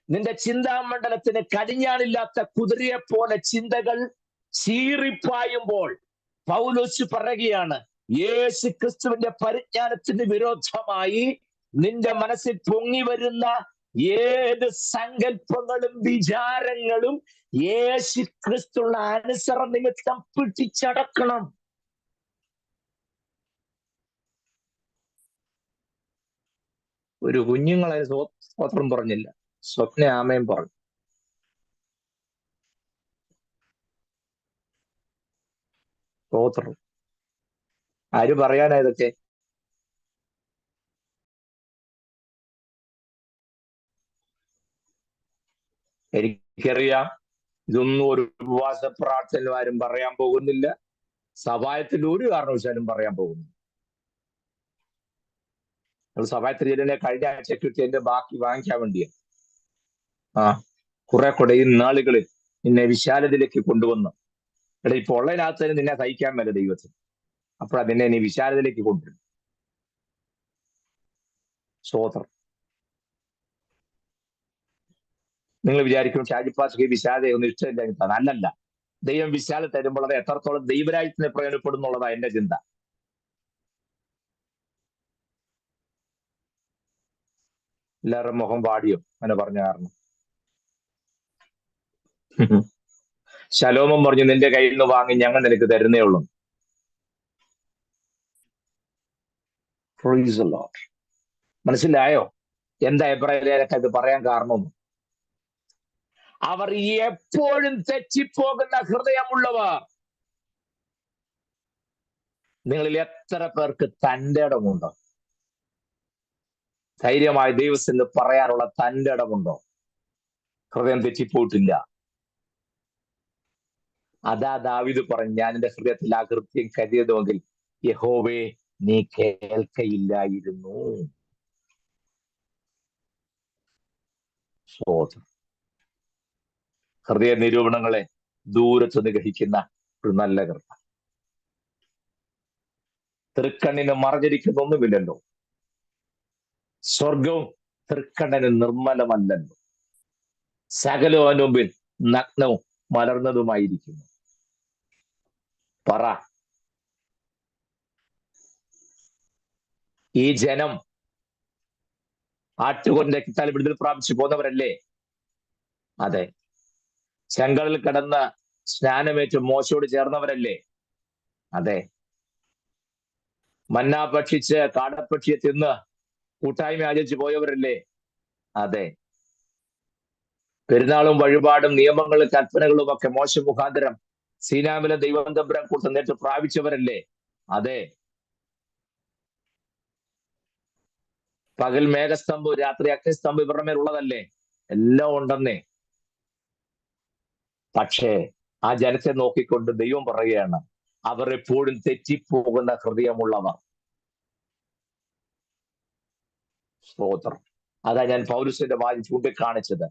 നിന്റെ ചിന്താമണ്ഡലത്തിന് കടിഞ്ഞാണില്ലാത്ത കുതിരയെ പോലെ ചിന്തകൾ ചീറിപ്പായുമ്പോൾ പൗലോസ് പറയുകയാണ്, യേശു ക്രിസ്തുവിന്റെ പരിജ്ഞാനത്തിന് വിരോധമായി നിന്റെ മനസ്സിൽ പൊങ്ങി വരുന്ന ഏത് സങ്കല്പങ്ങളും വിചാരങ്ങളും യേശു ക്രിസ്തുള്ള അനുസരണ നിമിത്തം പിടിച്ചടക്കണം. ഒരു കുഞ്ഞുങ്ങളെ സ്തോത്രം പറഞ്ഞില്ല, സ്വപ്ന ആമയും പറഞ്ഞു. സ്തോത്രം. ആര് പറയാനാ ഇതൊക്കെ? എനിക്കറിയാം, ഇതൊന്നും ഒരു ഉപവാസ പ്രാർത്ഥനയിലും ആരും പറയാൻ പോകുന്നില്ല, സഭായത്തിൽ ഒരു കാരണവശാലും പറയാൻ പോകുന്നില്ല. സഭായത്തിൽ ചെല്ലിനെ കഴിഞ്ഞ ആഴ്ച കിട്ടിയതിന്റെ ബാക്കി വാങ്ങിക്കാൻ വേണ്ടിയാണ്. കുറെ കൂടെ ഈ നാളുകളിൽ നിന്നെ വിശാലതയിലേക്ക് കൊണ്ടുവന്നു. എടാ, ഇപ്പൊ ഉള്ളതിനകത്ത് തന്നെ നിന്നെ സഹിക്കാൻ മേല ദൈവത്തിന്. അപ്പോഴാ നിന്നെ നീ വിശാലതയിലേക്ക് കൊണ്ടുവരും. സ്തോത്രം. നിങ്ങൾ വിചാരിക്കും ഷാജിപ്പാസ്ക്ക് വിശാലതയൊന്നും ഇഷ്ടമില്ല. അല്ലല്ല, ദൈവം വിശാല തരുമ്പോൾ അത് എത്രത്തോളം ദൈവരാജ്യത്തിന് പ്രയോജനപ്പെടുന്നുള്ളതാ എന്റെ ചിന്ത. എല്ലാവരും മുഖം പാടിയോ അങ്ങനെ പറഞ്ഞ കാരണം? ശലോമം പറഞ്ഞു, നിന്റെ കയ്യിൽ നിന്ന് വാങ്ങി ഞങ്ങൾ നിനക്ക് തരുന്നേ ഉള്ളൂ. മനസ്സിലായോ എന്താ എബ്രായർക്കാർക്ക് ഇത് പറയാൻ കാരണം? അവർ എപ്പോഴും തെറ്റിപ്പോകുന്ന ഹൃദയമുള്ളവർ. നിങ്ങളിൽ എത്ര പേർക്ക് തന്റെ ഇടമുണ്ടോ? ധൈര്യമായി ദൈവത്തിന് പറയാനുള്ള തന്റെ ഇടമുണ്ടോ? ഹൃദയം തെറ്റിപ്പോയിട്ടില്ല. അതാ ദാവീദ് പറഞ്ഞു, ഞാൻ എന്റെ ഹൃദയത്തിൽ ആ കൃത്യം കരുതിയതുമെങ്കിൽ യഹോവേ നീ കേൾക്കയില്ലായിരുന്നു. ഹൃദയ നിരൂപണങ്ങളെ ദൂരത്ത് നിഗ്രഹിക്കുന്ന ഒരു നല്ല കൃപ. തൃക്കണ്ണിന് മറഞ്ഞിരിക്കുന്നൊന്നുമില്ലല്ലോ. സ്വർഗവും തൃക്കണ്ണിന് നിർമ്മലമല്ലല്ലോ. സകലവും മുമ്പിൽ നഗ്നവും മലർന്നതുമായിരിക്കുന്നു. പറ, ഈ ജനം ആട്ടുകൊന്റെ കിത്താൽ വിടുതൽ പ്രാപിച്ചു പോന്നവരല്ലേ? അതെ. ചെങ്കടലിൽ കിടന്ന് സ്നാനമേറ്റ് മോശയോട് ചേർന്നവരല്ലേ? അതെ. മന്ന ഭക്ഷിച്ച് കാടപ്പക്ഷിയെ തിന്ന് കൂട്ടായ്മ ആചരിച്ചു പോയവരല്ലേ? അതെ. പെരുന്നാളും വഴിപാടും നിയമങ്ങളും കൽപ്പനകളും ഒക്കെ മോശ മുഖാന്തരം സീനാമിലെ ദൈവം തമ്പുരാൻ കൂട്ടം നേരിട്ട് പ്രാപിച്ചവരല്ലേ? അതെ. പകൽ മേഘസ്തംഭം, രാത്രി അഗ്നിസ്തംഭം ഇവരുടെ മേലുള്ളതല്ലേ? എല്ലാം ഉണ്ടെന്നേ. പക്ഷേ ആ ജനത്തെ നോക്കിക്കൊണ്ട് ദൈവം പറയുകയാണ്, അവർ എപ്പോഴും തെറ്റിപ്പോകുന്ന ഹൃദയമുള്ളവർ. സ്തോത്രം. അതാ ഞാൻ പൗലുസിന്റെ വായിൽ ചൂണ്ടിക്കാണിച്ചത്.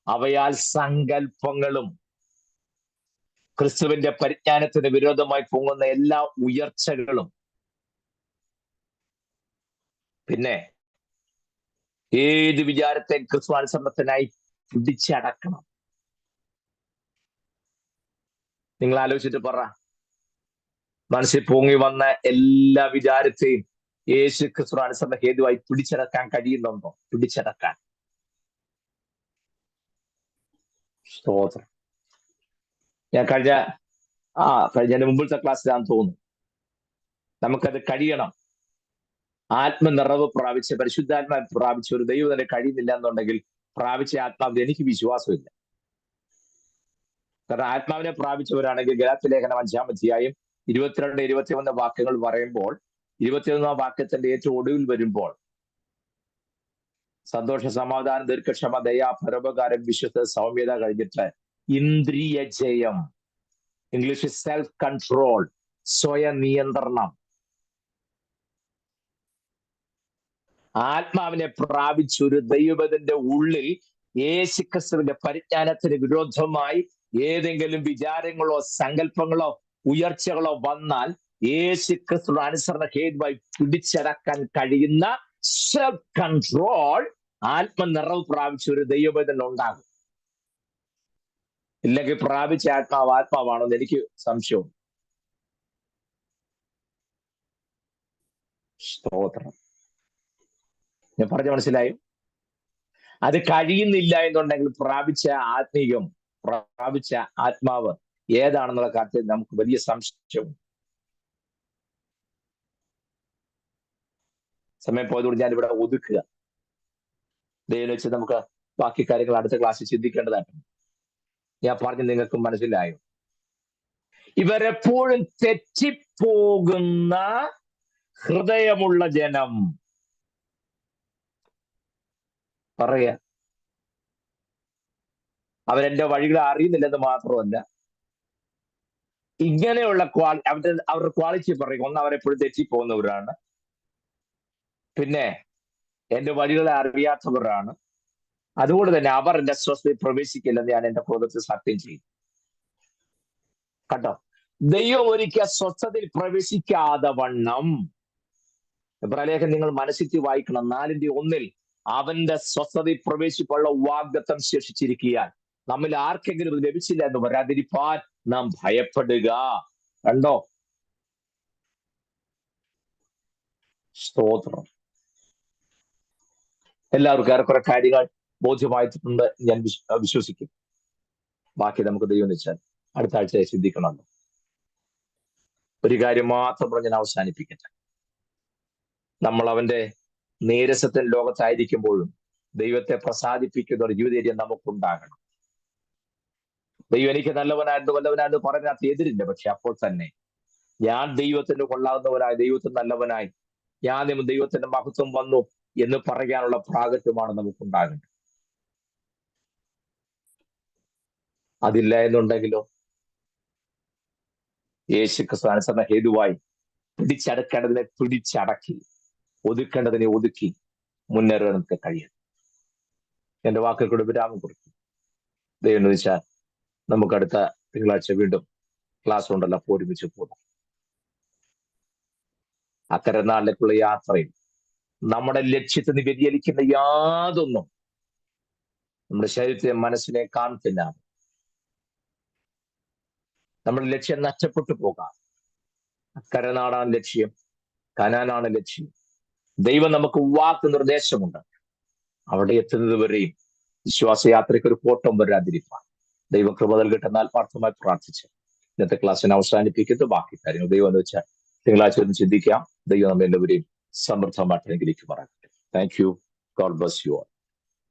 അവയാൽ സങ്കല്പങ്ങളും ക്രിസ്തുവിന്റെ പരിജ്ഞാനത്തിന് വിരോധമായി പൊങ്ങുന്ന എല്ലാ ഉയർച്ചകളും, പിന്നെ ഏത് വിചാരത്തെ ക്രിസ്തു അനുസരണത്തിനായി പിടിച്ചടക്കണം. നിങ്ങൾ ആലോചിച്ചിട്ട് പറ, മനസ്സിൽ പൊങ്ങി വന്ന എല്ലാ വിചാരത്തെയും യേശു ക്രിസ്തു അനുസരണ ഹേതുവായി പിടിച്ചടക്കാൻ കഴിയുന്നുണ്ടോ? പിടിച്ചടക്കാൻ. സ്തോത്രം. ഞാൻ കഴിഞ്ഞ മുമ്പിലത്തെ ക്ലാസ്സിലാന്ന് തോന്നുന്നു, നമുക്കത് കഴിയണം. ആത്മനിറവ് പ്രാപിച്ച് പരിശുദ്ധാത്മാ പ്രാപിച്ച ഒരു ദൈവം തന്നെ കഴിയുന്നില്ല എന്നുണ്ടെങ്കിൽ പ്രാപിച്ച ആത്മാവിൽ എനിക്ക് വിശ്വാസമില്ല. കാരണം ആത്മാവിനെ പ്രാപിച്ചവരാണെങ്കിൽ ഗലാത്യ ലേഖനം 5-ാം അധ്യായം 22-21 വാക്യങ്ങൾ പറയുമ്പോൾ 21 വാക്യത്തിന്റെ ഏറ്റവും ഒടുവിൽ വരുമ്പോൾ സന്തോഷ, സമാധാനം, ദീർഘക്ഷമ, ദയ, പരോപകാരം, വിശ്വസ്ത, സൗമ്യത കഴിഞ്ഞിട്ട് ഇന്ദ്രിയ ജയം, ഇംഗ്ലീഷ് സെൽഫ് കൺട്രോൾ, സ്വയം നിയന്ത്രണം. ആത്മാവിനെ പ്രാപിച്ചൊരു ദൈവത്തിന്റെ ഉള്ളിൽ യേശുക്രിസ്തുവിന്റെ പരിജ്ഞാനത്തിന് വിരോധമായി ഏതെങ്കിലും വിചാരങ്ങളോ സങ്കല്പങ്ങളോ ഉയർച്ചകളോ വന്നാൽ യേശുക്രിസ്തുവിന്റെ അനുസരണ ഹേതുവായി പിടിച്ചടക്കാൻ കഴിയുന്ന സെൽഫ് കൺട്രോൾ ആത്മനിറവ് പ്രാപിച്ച ഒരു ദൈവത്തിന് ഉണ്ടാകും. ഇല്ലെങ്കിൽ പ്രാപിച്ച ആത്മാവാണെന്ന് എനിക്ക് സംശയവും. സ്തോത്രം. ഞാൻ പറഞ്ഞ മനസ്സിലായോ? അത് കഴിയുന്നില്ല എന്നുണ്ടെങ്കിൽ പ്രാപിച്ച ആത്മീയം, പ്രാപിച്ച ആത്മാവ് ഏതാണെന്നുള്ള കാര്യത്തിൽ നമുക്ക് വലിയ സംശയവും. സമയം പോയതുകൊണ്ട് ഞാൻ ഇവിടെ ഒതുക്കുക. ദൈവം വെച്ച് നമുക്ക് ബാക്കി കാര്യങ്ങൾ അടുത്ത ക്ലാസ്സിൽ ചിന്തിക്കേണ്ടതായിട്ടുണ്ട്. ഞാൻ പറഞ്ഞ് നിങ്ങൾക്ക് മനസ്സിലായോ? ഇവരെപ്പോഴും തെറ്റിപ്പോകുന്ന ഹൃദയമുള്ള ജനം. പറയാ, അവരെന്റെ വഴികളെ അറിയുന്നില്ലെന്ന് മാത്രമല്ല, ഇങ്ങനെയുള്ള അവരുടെ ക്വാളിറ്റി പറയും. ഒന്ന്, അവരെപ്പോഴും തെറ്റിപ്പോകുന്നവരാണ്. പിന്നെ എന്റെ വഴികളെ അറിയാത്തവരാണ്. അതുകൊണ്ട് തന്നെ അവർ എന്റെ സ്വസ്ഥതയിൽ പ്രവേശിക്കില്ലെന്ന് ഞാൻ എന്റെ ക്രോധത്തിൽ സത്യം ചെയ്യും. കേട്ടോ, ദൈവം ഒരിക്കൽ സ്വസ്ഥതയിൽ പ്രവേശിക്കാതെ വണ്ണം, എബ്രായലേഖനം നിങ്ങൾ മനസ്സിൽ വായിക്കണം. 4:1 അവന്റെ സ്വസ്ഥതയിൽ പ്രവേശിപ്പുള്ള വാഗ്ദത്തം ശേഷിച്ചിരിക്കാൻ നമ്മിൽ ആർക്കെങ്കിലും ഇത് ലഭിച്ചില്ല എന്ന് വരാതിരിപ്പാൻ നാം ഭയപ്പെടുക. കണ്ടോ? സ്തോത്രം. എല്ലാവർക്കും ഏറെക്കുറെ കാര്യങ്ങൾ ബോധ്യമായിട്ടുണ്ട് ഞാൻ വിശ്വസിക്കും. ബാക്കി നമുക്ക് ദൈവം വെച്ചാൽ അടുത്ത ആഴ്ച ചിന്തിക്കണമല്ലോ. ഒരു കാര്യം മാത്രം പറഞ്ഞ് ഞാൻ അവസാനിപ്പിക്കട്ടെ. നമ്മൾ അവന്റെ നീരസത്തിൽ ലോകത്തായിരിക്കുമ്പോഴും ദൈവത്തെ പ്രസാദിപ്പിക്കുന്ന ഒരു ജീവിതം നമുക്കുണ്ടാകണം. ദൈവം എനിക്ക് നല്ലവനായിരുന്നു പറഞ്ഞതിനകത്ത് എതിരില്ല. പക്ഷെ അപ്പോൾ തന്നെ ഞാൻ ദൈവത്തിന് കൊള്ളാവുന്നവനായി, ദൈവത്തിന് നല്ലവനായി, ഞാൻ ദൈവത്തിന്റെ മഹത്വം വന്നു എന്ന് പറയാനുള്ള പ്രാഗത്വമാണ് നമുക്കുണ്ടാകേണ്ടത്. അതില്ല എന്നുണ്ടെങ്കിലോ യേശുക്രിസ്തു അനുസരണ ഹേതുവായി പിടിച്ചടക്കേണ്ടതിനെ പിടിച്ചടക്കി, ഒതുക്കേണ്ടതിനെ ഒതുക്കി മുന്നേറാൻ നമുക്ക് കഴിയും. എന്റെ വാക്കുകൾ കൂടെ വിരാമം കൊടുക്കും. ദൈവം എന്ന് വെച്ചാൽ നമുക്ക് അടുത്ത തിങ്കളാഴ്ച വീണ്ടും ക്ലാസ് ഉണ്ടല്ലോ, ഒരുമിച്ച് പോകാം. അക്കരെ നാളിലേക്കുള്ള യാത്രയിൽ നമ്മുടെ ലക്ഷ്യത്തിന് വ്യതിചലിക്കുന്ന യാതൊന്നും നമ്മുടെ ശരീരത്തെ മനസ്സിനെ കാണത്തില്ല. നമ്മുടെ ലക്ഷ്യം നഷ്ടപ്പെട്ടു പോകാം. അക്കരെ നാടാണ് ലക്ഷ്യം, കനാനാണ് ലക്ഷ്യം. ദൈവം നമുക്ക് വാക്ക് നിർദ്ദേശമുണ്ട്. അവിടെ എത്തുന്നത് വരെയും വിശ്വാസയാത്രയ്ക്ക് ഒരു കോട്ടം വരാതിരിക്കാൻ ദൈവം കൃപ നൽകട്ടെ എന്ന് ആത്മാർത്ഥമായി പ്രാർത്ഥിച്ച് ഇന്നത്തെ ക്ലാസ്സിനെ അവസാനിപ്പിക്കുന്നു. ബാക്കി കാര്യങ്ങൾ ദൈവം എന്ന് വെച്ചാൽ തിങ്കളാഴ്ച ഒന്ന് ചിന്തിക്കാം. ദൈവം നമ്മെല്ലാവരെയും സമൃദ്ധമായിട്ട് അനുഗ്രഹിക്കുമാറാകട്ടെ. Thank you. God bless you all.